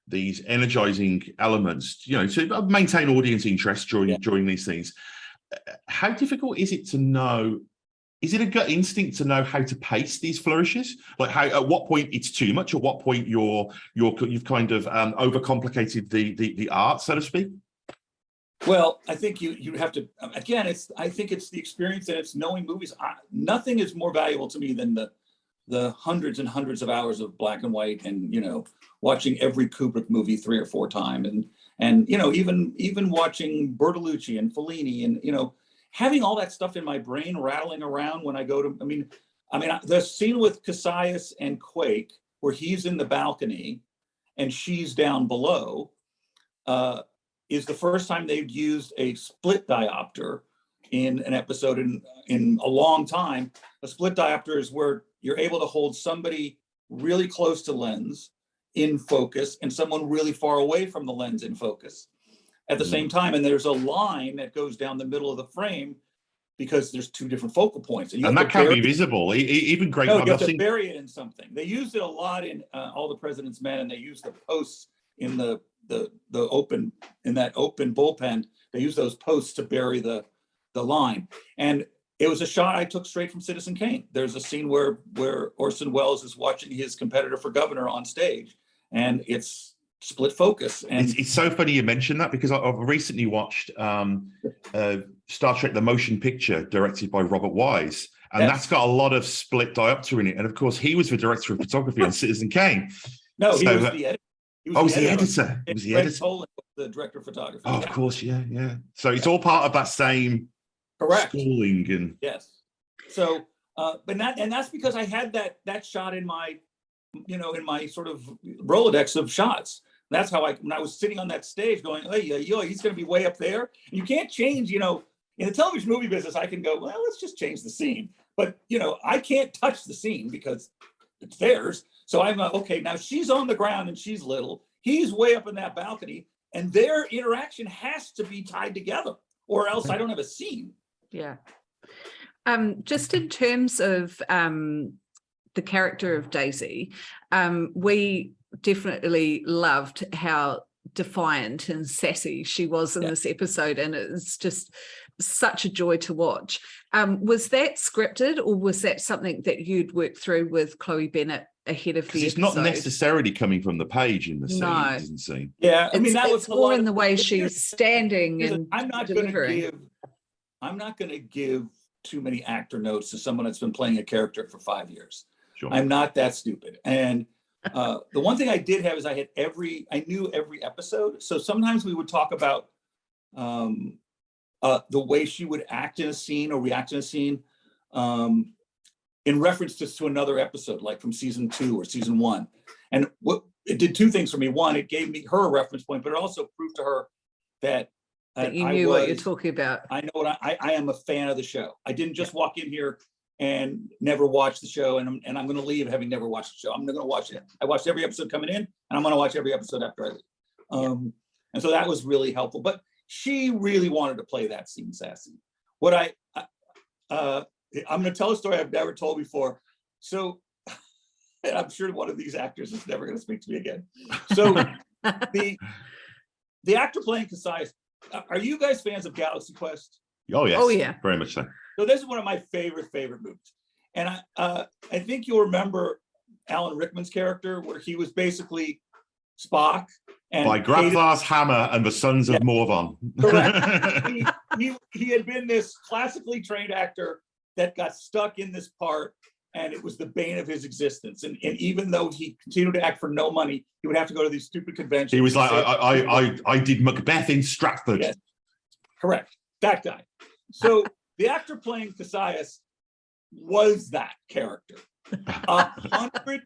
these energizing elements, to maintain audience interest during these things, how difficult is it to know? Is it a gut instinct to know how to pace these flourishes? Like at what point it's too much, at what point you've kind of overcomplicated the art, so to speak? Well, I think you have to, again, I think it's the experience, and it's knowing movies. Nothing is more valuable to me than the hundreds and hundreds of hours of black and white, and watching every Kubrick movie 3 or 4 times, and even watching Bertolucci and Fellini, and having all that stuff in my brain rattling around when I go to. I mean, the scene with Cassius and Quake, where he's in the balcony and she's down below, is the first time they've used a split diopter in an episode in a long time. A split diopter is where you're able to hold somebody really close to lens in focus and someone really far away from the lens in focus at the same time. And there's a line that goes down the middle of the frame because there's 2 different focal points. And that can't be visible. Even great. No, you have to bury it in something. They used it a lot in All the President's Men, and they used the posts in the open, in that open bullpen. They use those posts to bury the line. And it was a shot I took straight from Citizen Kane. There's a scene where Orson Welles is watching his competitor for governor on stage, and it's split focus. And it's so funny you mentioned that, because I've recently watched Star Trek: The Motion Picture, directed by Robert Wise, and that's got a lot of split diopter in it. And of course, he was the director of photography on Citizen Kane. No, he was the editor. He was the editor. He was the editor. Poland was the director of photography. Oh, of course, yeah. So it's all part of that same schooling. And yes. So, but that's because I had that shot in my, in my sort of Rolodex of shots. That's how when I was sitting on that stage going, hey, he's going to be way up there. And you can't change, in the television movie business, I can go, well, let's just change the scene. But, I can't touch the scene because it's theirs. So I'm okay, now she's on the ground and she's little. He's way up in that balcony, and their interaction has to be tied together, or else I don't have a scene. Yeah. Just in terms of the character of Daisy, we definitely loved how defiant and sassy she was in this episode, and it's just such a joy to watch. Was that scripted, or was that something that you'd worked through with Chloe Bennett ahead of the episode? It's not necessarily coming from the page in the scene, it doesn't seem. Yeah, I mean, that was more in the way she's standing and I'm not delivering. I'm not going to give too many actor notes to someone that's been playing a character for 5 years. Sure. I'm not that stupid. And the one thing I did have is I knew every episode. So sometimes we would talk about the way she would act in a scene or react in a scene in reference to another episode, like from season 2 or season 1. And what it did 2 things for me. One, it gave me her a reference point, but it also proved to her that you knew what you're talking about. I know what I am a fan of the show. I didn't just walk in here and never watch the show, and I'm going to leave having never watched the show. I'm going to watch it. I watched every episode coming in, and I'm going to watch every episode after I leave. And so that was really helpful. But she really wanted to play that scene sassy. What I'm going to tell a story I've never told before. So, and I'm sure one of these actors is never going to speak to me again. So the actor playing Cassius, are you guys fans of Galaxy Quest? Oh, yes. Oh, yeah. Very much so. So this is one of my favorite movies. And I think you'll remember Alan Rickman's character, where he was basically Spock. And by Grabthar's hammer and the sons of Morvan. Correct. he had been this classically trained actor that got stuck in this part, and it was the bane of his existence. And even though he continued to act for no money, he would have to go to these stupid conventions. He was like, I did Macbeth in Stratford. Yes. Correct. That guy. So the actor playing Cassius was that character, 100%.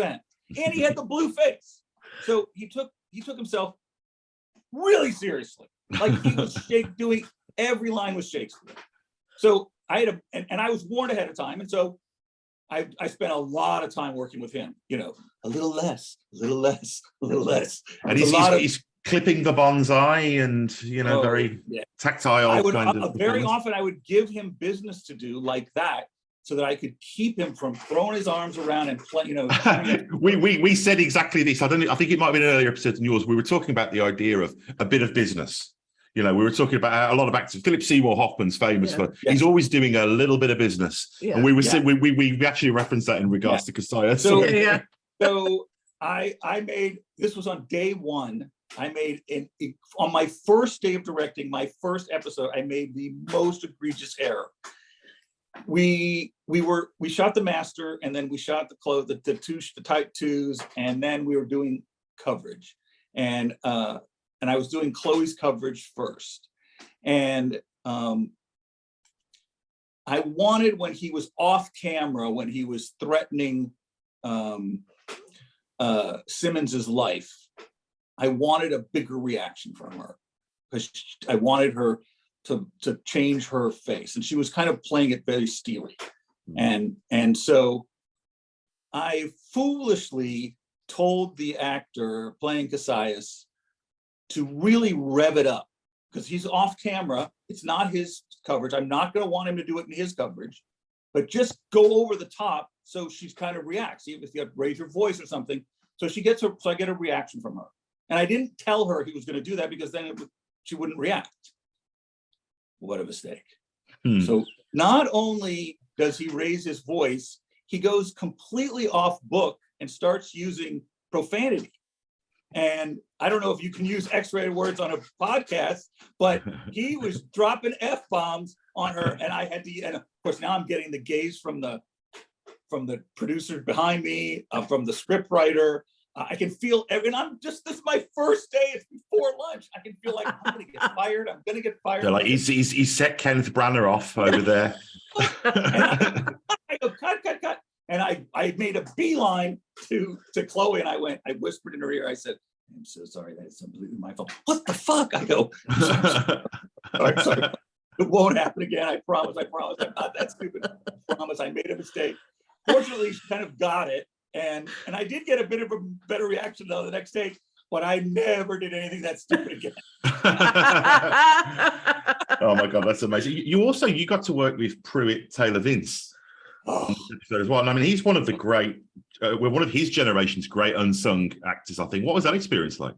And he had the blue face. So he took himself really seriously. Like he was doing every line was Shakespeare. So I had and I was warned ahead of time. And so I spent a lot of time working with him, a little less. And he's clipping the bonsai and, very tactile kind of. Very often I would give him business to do like that, so that I could keep him from throwing his arms around and play, we said exactly this. I think it might have been an earlier episode than yours. We were talking about the idea of a bit of business. We were talking about a lot of actors. Philip Seymour Hoffman's famous for he's always doing a little bit of business. Yeah. And we actually referenced that in regards to Cassius. So I made, this was on day 1. I made on my first day of directing, my first episode, I made the most egregious error. We shot the master, and then we shot the type 2s, and then we were doing coverage, and I was doing Chloe's coverage first, and I wanted, when he was off camera, when he was threatening Simmons's life, I wanted a bigger reaction from her, because I wanted her to change her face, and she was kind of playing it very steely, and so I foolishly told the actor playing Cassius to really rev it up, because he's off camera. It's not his coverage. I'm not going to want him to do it in his coverage, but just go over the top so she's kind of reacts. Even if you have to raise your voice or something, so I get a reaction from her. And I didn't tell her he was going to do that, because then she wouldn't react. What a mistake. So not only does he raise his voice, he goes completely off book and starts using profanity. And I don't know if you can use X-rated words on a podcast, but he was dropping F-bombs on her, and I had to, and of course now I'm getting the gaze from the producer behind me, from the script writer. I can feel, and this is my first day, it's before lunch. I can feel like I'm going to get fired. They're like, he's set Kenneth Branagh off over there. And I go, cut. And I made a beeline to Chloe, and I whispered in her ear, I said, I'm so sorry, that is completely my fault. What the fuck? I go, sorry. It won't happen again. I promise. I'm not that stupid. I promise. I made a mistake. Fortunately, she kind of got it. And I did get a bit of a better reaction though the next day, but I never did anything that stupid again. Oh my God, that's amazing. You got to work with Pruitt Taylor Vince as well. And I mean, he's one of the great, one of his generation's great unsung actors, I think. What was that experience like?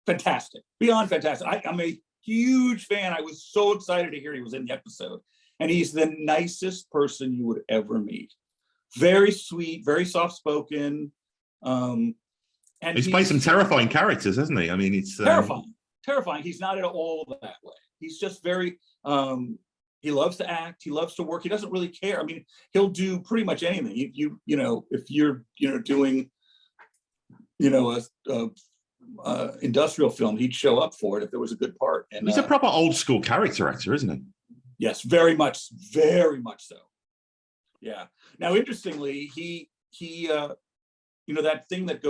fantastic, beyond fantastic. I'm a huge fan. I was so excited to hear he was in the episode, and he's the nicest person you would ever meet. Very sweet, very soft-spoken. And he's played some terrifying characters, hasn't he? I mean, it's terrifying. He's not at all that way. He's just very, he loves to act. He loves to work. He doesn't really care. I mean, he'll do pretty much anything. You know, if you're, doing, a industrial film, he'd show up for it if there was a good part. And he's a proper old school character actor, isn't he? Yes, very much so. Yeah. Now, interestingly, he that thing that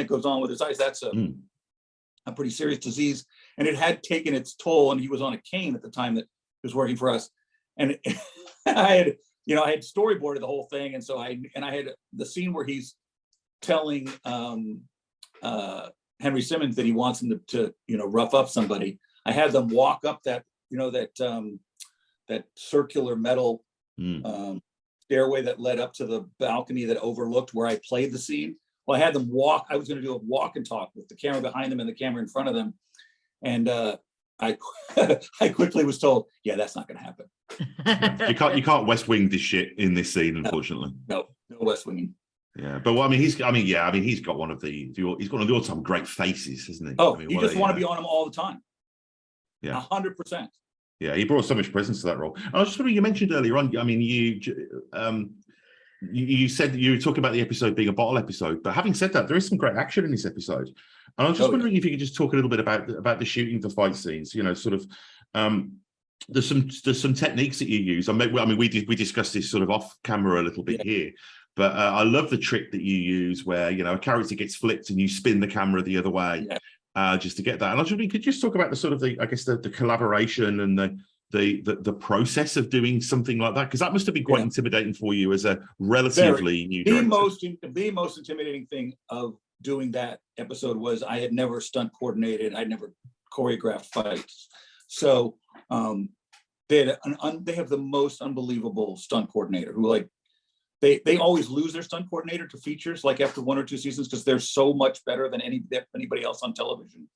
goes on with his eyes, that's a pretty serious disease, and it had taken its toll, and he was on a cane at the time that he was working for us. And I had storyboarded the whole thing, and so I had the scene where he's telling Henry Simmons that he wants him to rough up somebody. I had them walk up that that circular metal stairway that led up to the balcony that overlooked where I played the scene. Well, I had them walk. I was going to do a walk and talk with the camera behind them and the camera in front of them. And I quickly was told, yeah, that's not going to happen. You can't West Wing this shit in this scene, unfortunately. No West Winging. Yeah, but well, he's got one of the all-time great faces, hasn't he? Oh, you just want to be on him all the time. Yeah, 100%. Yeah, he brought so much presence to that role. And I was just wondering, you mentioned earlier on, I mean, you said you were talking about the episode being a bottle episode, but having said that, there is some great action in this episode. And I was just wondering if you could just talk a little bit about the shooting, the fight scenes, sort of, there's some techniques that you use. I mean, we discussed this sort of off camera a little bit here, but I love the trick that you use where, a character gets flipped and you spin the camera the other way. Yeah. Just to get that. And I was wondering, could you just talk about the sort of the collaboration and the process of doing something like that? Because that must have been quite intimidating for you as a relatively new director. The most intimidating thing of doing that episode was I had never stunt coordinated. I'd never choreographed fights. So they have the most unbelievable stunt coordinator who they always lose their stunt coordinator to features, like after 1 or 2 seasons, because they're so much better than anybody else on television.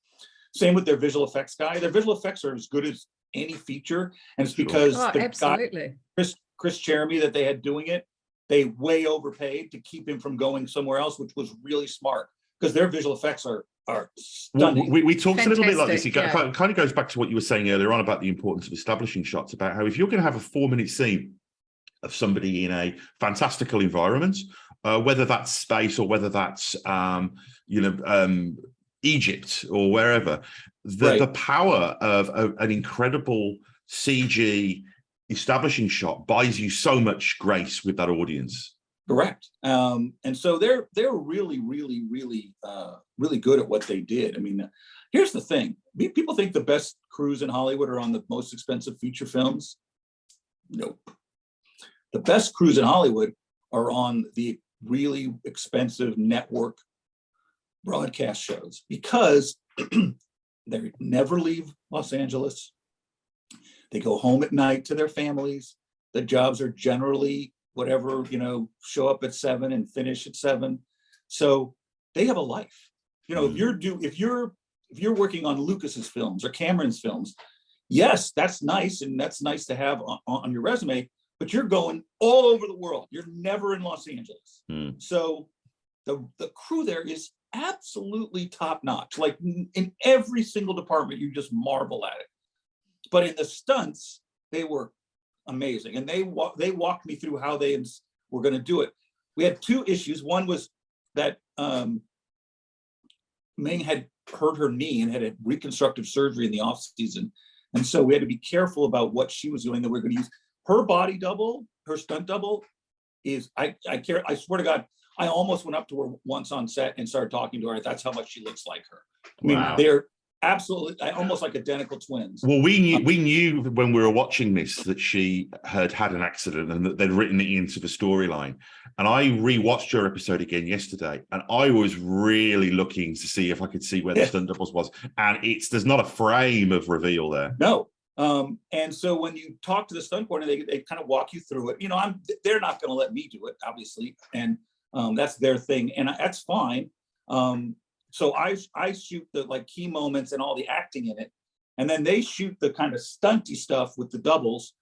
Same with their visual effects guy. Their visual effects are as good as any feature, and it's because absolutely. Chris Cheramy that they had doing it, they way overpaid to keep him from going somewhere else, which was really smart because their visual effects are stunning. We talked a little bit like this. It kind of goes back to what you were saying earlier on about the importance of establishing shots, about how if you're going to have a 4-minute scene of somebody in a fantastical environment, whether that's space or whether that's Egypt or wherever, the power of an incredible CG establishing shot buys you so much grace with that audience. Correct. And so they're really, really, really, really good at what they did. I mean, here's the thing: people think the best crews in Hollywood are on the most expensive feature films. Nope. The best crews in Hollywood are on the really expensive network broadcast shows because they never leave Los Angeles. They go home at night to their families. The jobs are generally whatever, show up at 7 and finish at 7. So they have a life. If you're working on Lucas's films or Cameron's films, yes, that's nice, and that's nice to have on your resume. But you're going all over the world. You're never in Los Angeles. So the crew there is absolutely top notch. Like in every single department, you just marvel at it. But in the stunts, they were amazing. And they walked me through how they were going to do it. We had 2 issues. One was that Ming had hurt her knee and had reconstructive surgery in the off season. And so we had to be careful about what she was doing, that we're going to use. Her body double, her stunt double is, I swear to God, I almost went up to her once on set and started talking to her. That's how much she looks like her. I mean, they're absolutely almost like identical twins. Well, we knew when we were watching this that she had an accident and that they'd written it into the storyline. And I rewatched her episode again yesterday, and I was really looking to see if I could see where the stunt doubles was. And there's not a frame of reveal there. No. And so when you talk to the stunt coordinator, they kind of walk you through it. They're not going to let me do it, obviously, and that's their thing, and that's fine. So I shoot the like key moments and all the acting in it, and then they shoot the kind of stunty stuff with the doubles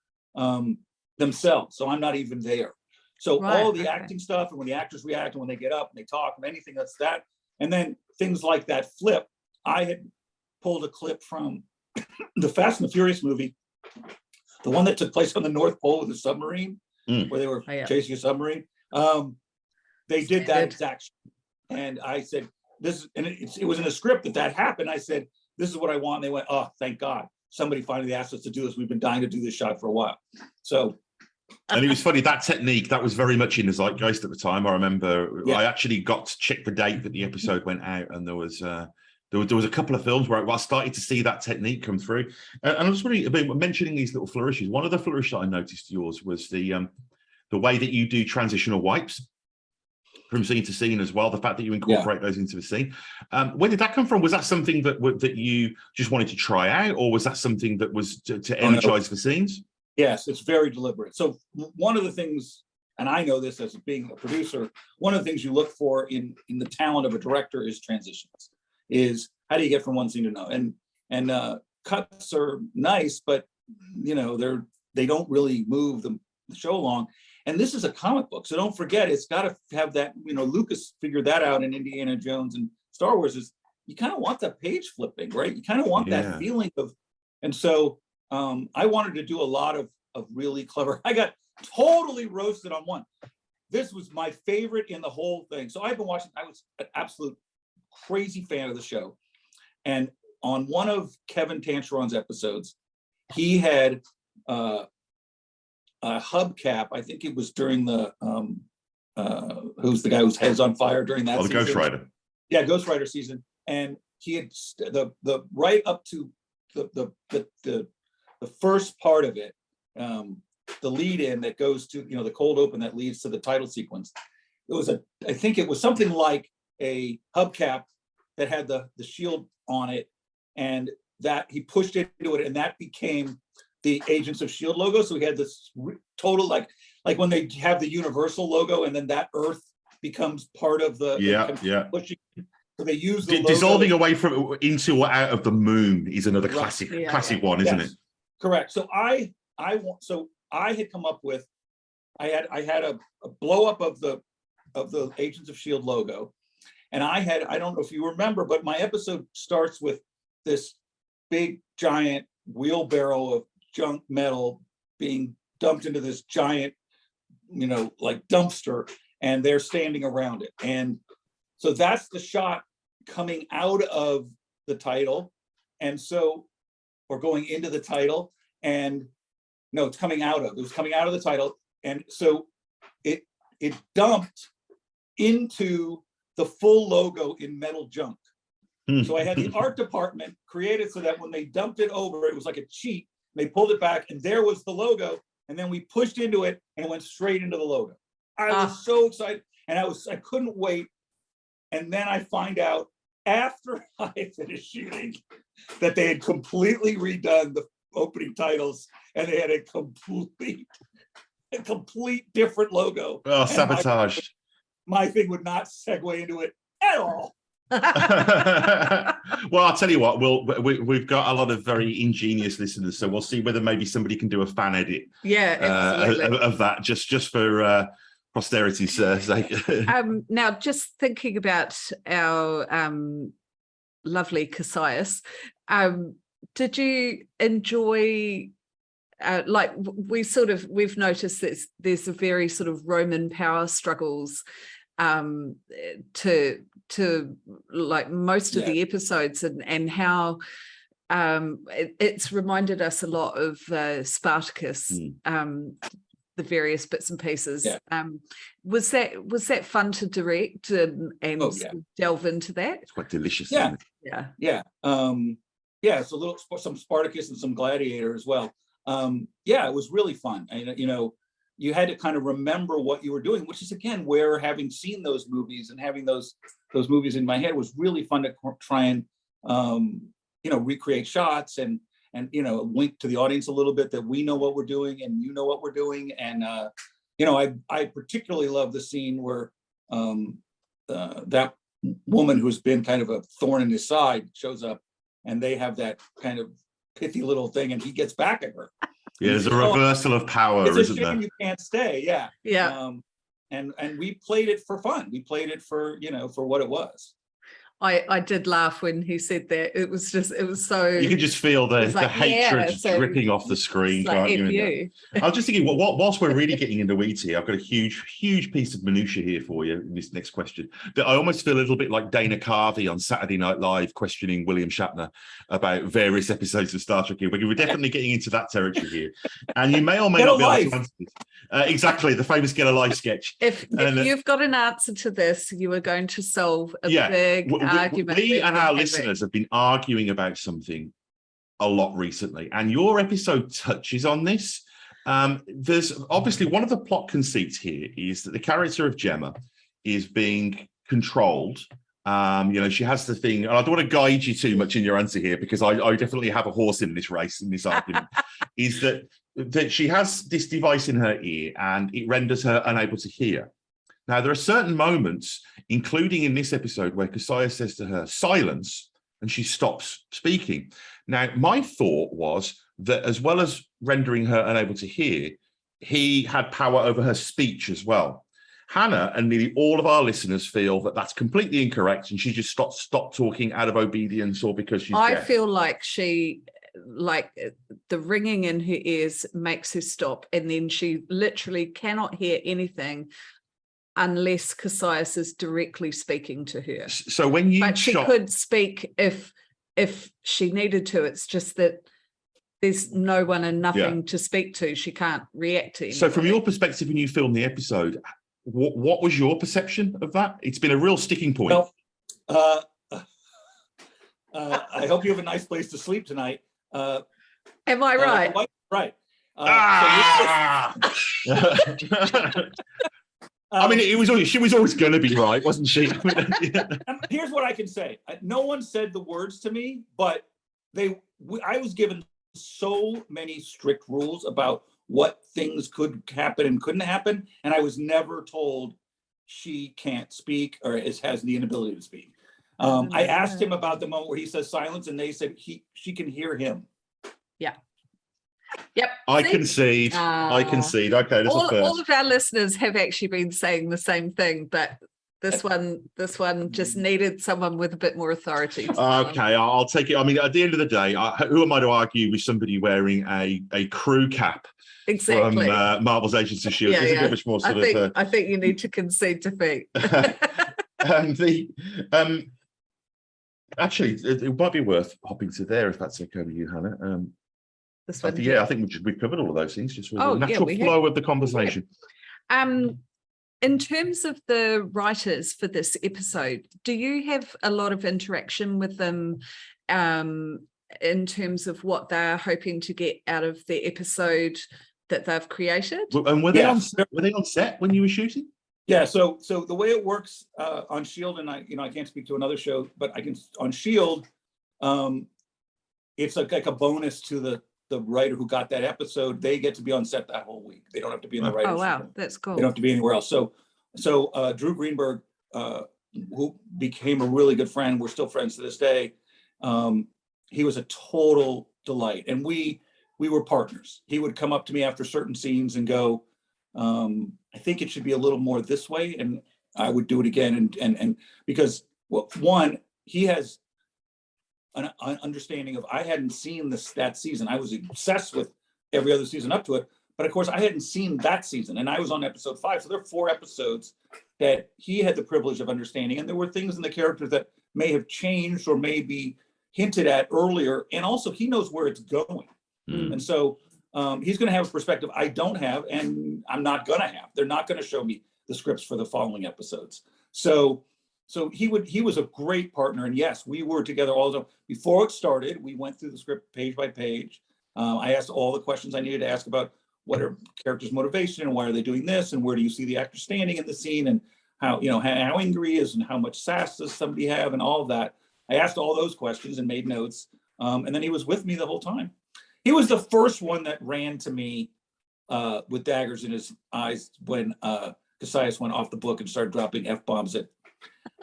themselves. So I'm not even there. So all the acting stuff, and when the actors react and when they get up and they talk and anything that's that, and then things like that flip. I had pulled a clip from the Fast and the Furious movie, the one that took place on the North Pole with the submarine, where they were chasing a submarine. They did that exact, and I said, "This," and it was in the script that happened. I said, "This is what I want." And they went, "Oh, thank God, somebody finally asked us to do this. We've been dying to do this shot for a while." So. And it was funny, that technique, that was very much in the zeitgeist at the time. I remember I actually got to check the date that the episode went out, and there was a couple of films where I started to see that technique come through. And I was really mentioning these little flourishes. One of the flourishes that I noticed yours was the way that you do transitional wipes from scene to scene as well, the fact that you incorporate those into the scene. Where did that come from? Was that something that you just wanted to try out, or was that something that was to energize the scenes? Yes, it's very deliberate. So one of the things, and I know this as being a producer, one of the things you look for in the talent of a director is transitions. Is how do you get from one scene to another? And cuts are nice, but they don't really move the show along. And this is a comic book, so don't forget it's got to have that. Lucas figured that out in Indiana Jones and Star Wars. Is you kind of want that page flipping, right? You kind of want that feeling of, and so. I wanted to do a lot of really clever. I got totally roasted on one. This was my favorite in the whole thing. So I've been watching. I was an absolute crazy fan of the show, and on one of Kevin Tancheron's episodes, he had a hubcap. I think it was during the who's the guy whose head's on fire during that. The Ghost Rider. Yeah, Ghost Rider season, and he had the right up to the first part of it, the lead in that goes to, the cold open that leads to the title sequence. I think it was something like a hubcap that had the shield on it, and that he pushed into it, and that became the Agents of S.H.I.E.L.D. logo. So we had this total, like when they have the Universal logo, and then that Earth becomes part of the pushing. So they use the dissolving away from into or out of the moon is another classic one, isn't it? Correct. So I had come up with, I had a blow up of the Agents of S.H.I.E.L.D. logo, and I don't know if you remember, but my episode starts with this big giant wheelbarrow of junk metal being dumped into this giant, like dumpster, and they're standing around it, and so that's the shot coming out of the title, and so. Or going into the title, and no, it was coming out of the title, and so it dumped into the full logo in metal junk. So I had the art department created so that when they dumped it over, it was like a cheat. They pulled it back, and there was the logo, and then we pushed into it, and it went straight into the logo. I was so excited, and I couldn't wait. And then I find out after I finished shooting that they had completely redone the opening titles, and they had a complete different logo. Oh, sabotaged. My thing would not segue into it at all. Well, I'll tell you what, we've got a lot of very ingenious listeners, so we'll see whether maybe somebody can do a fan edit of that just for posterity's sake. Now, just thinking about our lovely Cassius, did you enjoy we've noticed that there's a very sort of Roman power struggles to like most of the episodes, and how it's reminded us a lot of Spartacus, the various bits and pieces. Was that fun to direct and delve into that? It's quite delicious. It's a little some Spartacus and some Gladiator as well. It was really fun. And you had to kind of remember what you were doing, which is again where having seen those movies and having those movies in my head was really fun to try and recreate shots and wink to the audience a little bit that we know what we're doing and you know what we're doing. And I particularly love the scene where that woman who's been kind of a thorn in his side shows up, and they have that kind of pithy little thing, and he gets back at her. Yeah, there's a reversal of power, it's a isn't shame there? you can't stay. Yeah. Yeah. And we played it for fun. We played it for, for what it was. I did laugh when he said that. It was so. You can just feel the like, hatred so dripping off the screen, like, can't you? I was just thinking, whilst we're really getting into weeds here, I've got a huge piece of minutiae here for you in this next question. That I almost feel a little bit like Dana Carvey on Saturday Night Live questioning William Shatner about various episodes of Star Trek here. We're definitely getting into that territory here. And you may or may not be able to answer this. Exactly, the famous Get a Life sketch. If you've got an answer to this, you are going to solve a big argument. We and our listeners have been arguing about something a lot recently, and your episode touches on this. There's obviously one of the plot conceits here is that the character of Gemma is being controlled. She has the thing, and I don't want to guide you too much in your answer here because I definitely have a horse in this race, in this argument, is that she has this device in her ear and it renders her unable to hear. Now, there are certain moments, including in this episode, where Cassius says to her, silence, and she stops speaking. Now, my thought was that as well as rendering her unable to hear, he had power over her speech as well. Hannah and nearly all of our listeners feel that that's completely incorrect, and she just stopped talking out of obedience or because she's deaf. I feel like the ringing in her ears makes her stop, and then she literally cannot hear anything unless Cassius is directly speaking to her. So when you she could speak if she needed to. It's just that there's no one and nothing to speak to. She can't react to anybody. So from your perspective, when you filmed the episode, what was your perception of that? It's been a real sticking point. Well, I hope you have a nice place to sleep tonight. Am I right? Right. I mean, she was always going to be right, wasn't she? Here's what I can say. No one said the words to me, but I was given so many strict rules about what things could happen and couldn't happen, and I was never told she can't speak or has the inability to speak. I asked him about the moment where he says silence, and they said she can hear him. Yeah. Yep. I concede. Okay, all of our listeners have actually been saying the same thing, but this one just needed someone with a bit more authority. Okay, I'll take it. I mean, at the end of the day, who am I to argue with somebody wearing a crew cap? Exactly. From Marvel's Agents of S.H.I.E.L.D. It's a bit much more sort of. I think you need to concede defeat. And actually, it might be worth hopping to there if that's okay with you, Hannah. This one, I think we've covered all of those things. Just with the natural flow of the conversation. In terms of the writers for this episode, do you have a lot of interaction with them in terms of what they're hoping to get out of the episode that they've created? And were they on set when you were shooting? Yeah. So the way it works on S.H.I.E.L.D., and I can't speak to another show, but I can on S.H.I.E.L.D. It's like a bonus to the writer who got that episode. They get to be on set that whole week. They don't have to be in the writer's room. Oh wow, that's cool. They don't have to be anywhere else. So Drew Greenberg, who became a really good friend, we're still friends to this day. He was a total delight, and we were partners. He would come up to me after certain scenes and go, I think it should be a little more this way, and I would do it again. And because one, he has an understanding of, I hadn't seen that season. I was obsessed with every other season up to it, but of course I hadn't seen that season, and I was on episode 5. So there are 4 episodes that he had the privilege of understanding, and there were things in the characters that may have changed or may be hinted at earlier, and also he knows where it's going. And so he's going to have a perspective I don't have, and I'm not going to have. They're not going to show me the scripts for the following episodes. So he was a great partner, and yes, we were together all the time. Before it started, we went through the script page by page. I asked all the questions I needed to ask about what are characters' motivation and why are they doing this, and where do you see the actor standing in the scene, and how angry he is, and how much sass does somebody have, and all of that. I asked all those questions and made notes, and then he was with me the whole time. He was the first one that ran to me with daggers in his eyes when Cassius went off the book and started dropping F-bombs at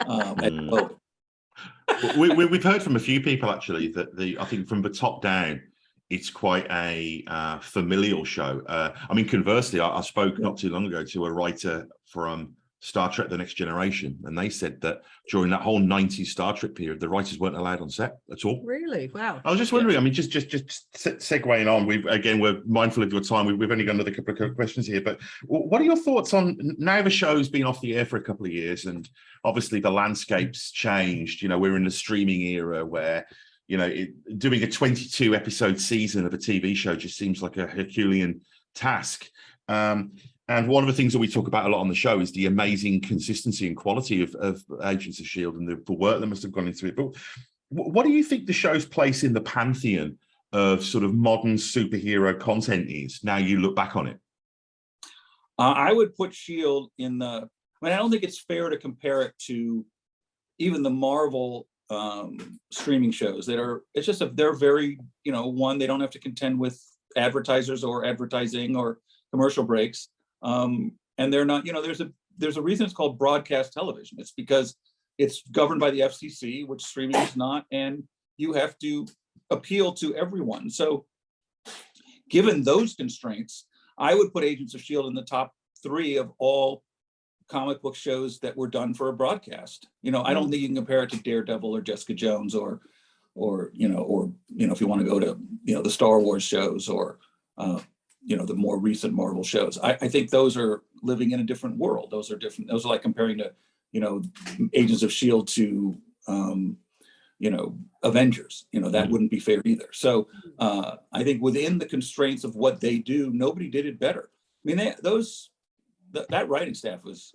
at the moment. We've heard from a few people actually that I think from the top down, it's quite a familial show. I mean, conversely, I spoke not too long ago to a writer from Star Trek: The Next Generation, and they said that during that whole 90s Star Trek period, the writers weren't allowed on set at all. Really? Wow. I was just wondering, I mean, just segueing on, we're mindful of your time. We've only got another couple of questions here, but what are your thoughts on, now the show's been off the air for a couple of years and obviously the landscape's changed, we're in the streaming era where, doing a 22 episode season of a TV show just seems like a Herculean task. And one of the things that we talk about a lot on the show is the amazing consistency and quality of Agents of S.H.I.E.L.D. and the work that must have gone into it. But what do you think the show's place in the pantheon of sort of modern superhero content is, now you look back on it? I would put S.H.I.E.L.D. in I don't think it's fair to compare it to even the Marvel streaming shows they're very, one, they don't have to contend with advertisers or advertising or commercial breaks. And they're not, there's a reason it's called broadcast television. It's because it's governed by the FCC, which streaming is not, and you have to appeal to everyone. So given those constraints, I would put Agents of S.H.I.E.L.D. in the top 3 of all comic book shows that were done for a broadcast. I don't think you can compare it to Daredevil or Jessica Jones or if you want to go to, the Star Wars shows or, the more recent Marvel shows. I think those are living in a different world. Those are different. Those are like comparing to, Agents of S.H.I.E.L.D. to, Avengers. That wouldn't be fair either. So I think within the constraints of what they do, nobody did it better. I mean, that writing staff was,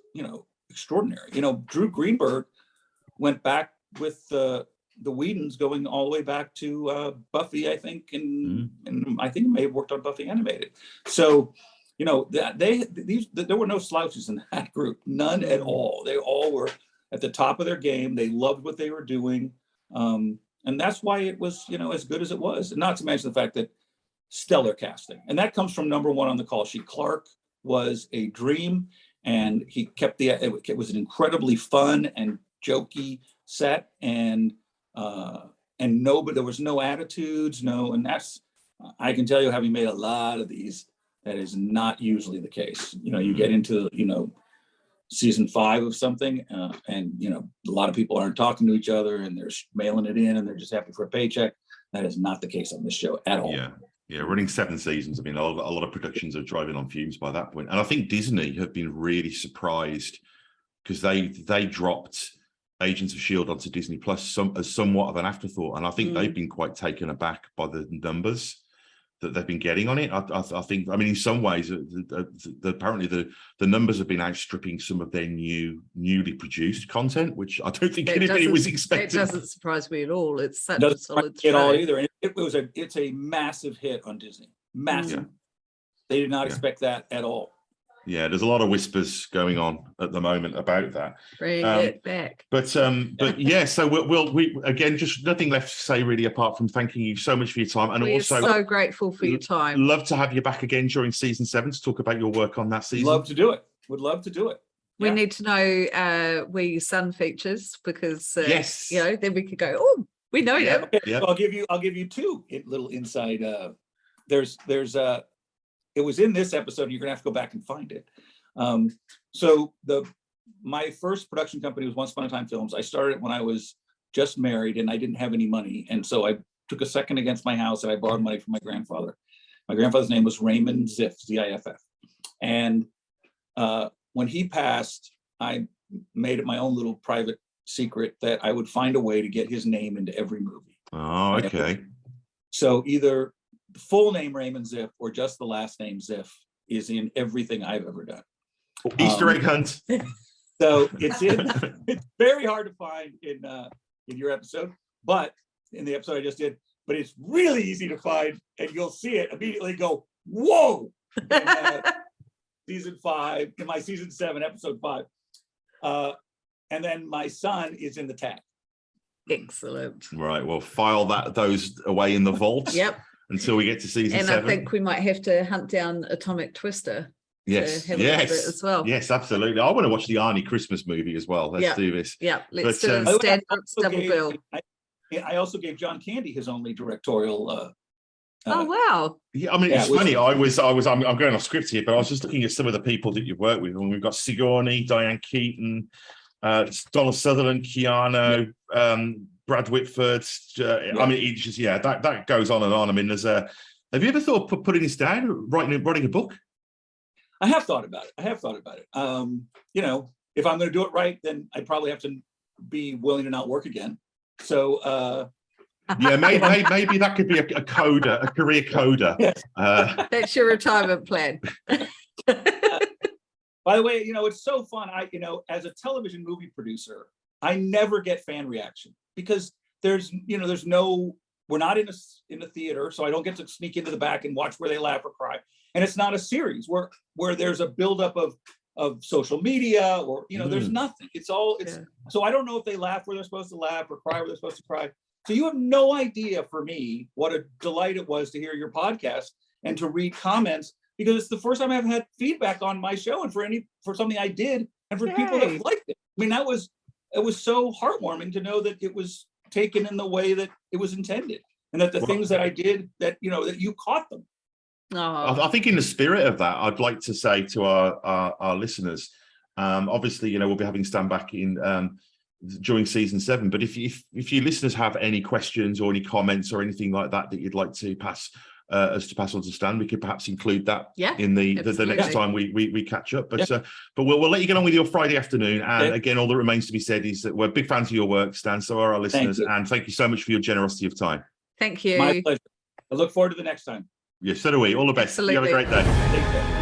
extraordinary. Drew Greenberg went back with the Whedons going all the way back to Buffy, I think, and I think may have worked on Buffy Animated. So, there were no slouches in that group, none at all. They all were at the top of their game. They loved what they were doing, and that's why it was, as good as it was. And not to mention the fact that stellar casting, and that comes from number one on the call sheet. Clark was a dream, and he kept it was an incredibly fun and jokey set, and there was no attitudes, and that's, I can tell you, having made a lot of these, that is not usually the case. You get into, season 5 of something, and a lot of people aren't talking to each other and they're mailing it in and they're just happy for a paycheck. That is not the case on this show at all. Yeah, running 7 seasons. I mean, a lot of productions are driving on fumes by that point. And I think Disney have been really surprised because they dropped Agents of S.H.I.E.L.D. onto Disney Plus as somewhat of an afterthought. And I think they've been quite taken aback by the numbers that they've been getting on it. I think, in some ways, apparently the numbers have been outstripping some of their newly produced content, which I don't think anybody was expecting. It doesn't surprise me at all. It's such a solid show. At all either. And it's a massive hit on Disney. Massive. Yeah. They did not expect that at all. Yeah, there's a lot of whispers going on at the moment about that. Bring it back. But yeah, so we again, just nothing left to say really apart from thanking you so much for your time, and we're so grateful for your time. Love to have you back again during season 7 to talk about your work on that season. Love to do it. Would love to do it. We need to know where your son features, because yes, then we could go, oh, we know him. Okay. So I'll give you 2 little inside. There's it was in this episode, and you're gonna have to go back and find it. So my first production company was Once Upon a Time Films. I started it when I was just married and I didn't have any money, and so I took a second against my house and I borrowed money from my grandfather. My grandfather's name was Raymond Ziff, Z-I-F-F, and when he passed, I made it my own little private secret that I would find a way to get his name into every movie. Oh, okay. So either the full name Raymond Ziff or just the last name Ziff is in everything I've ever done. Easter egg hunt. So it's very hard to find in your episode, but in the episode I just did, but it's really easy to find, and you'll see it immediately go, whoa, in season 5, in my season 7, episode 5. And then my son is in the tag. Excellent. Right, well, file those away in the vault. Yep. Until we get to season 7. And I think we might have to hunt down Atomic Twister. Yes, to have a look at it yes, as well. yes, absolutely. I want to watch the Arnie Christmas movie as well. Let's do this. Yeah, let's do By a the way, I Stanford's also double gave- bill. I also gave John Candy his only directorial. Oh wow! Yeah, I mean, Yeah, it's funny. I'm going off script here, but I was just looking at some of the people that you've worked with, and we've got Sigourney, Diane Keaton, Donald Sutherland, Keanu, Brad Whitford. I mean, it's just that goes on and on. I mean, there's a. Have you ever thought of putting this down, writing a book? I have thought about it. You know, if I'm going to do it right, then I probably have to be willing to not work again. So. Yeah, maybe that could be a coder, a career coder. Yes. That's your retirement plan. By the way, you know, it's so fun. As a television movie producer, I never get fan reaction because there's no, we're not in a theater, so I don't get to sneak into the back and watch where they laugh or cry. And it's not a series where there's a buildup of social media or, there's nothing. So I don't know if they laugh where they're supposed to laugh or cry where they're supposed to cry. So you have no idea for me what a delight it was to hear your podcast and to read comments, because it's the first time I've had feedback on my show and for something I did and for people that liked it. I mean, it was so heartwarming to know that it was taken in the way that it was intended, and that the things that I did that you caught them. I think in the spirit of that, I'd like to say to our listeners, obviously, we'll be having Stan back in during season 7, but if your listeners have any questions or any comments or anything like that you'd like to pass on to Stan, we could perhaps include that in the next time we catch up. But we'll let you get on with your Friday afternoon. And again, all that remains to be said is that we're big fans of your work, Stan. So are our listeners, and thank you so much for your generosity of time. Thank you. My pleasure. I look forward to the next time. Yes, so do we. All the best. Absolutely. You have a great day. Take care.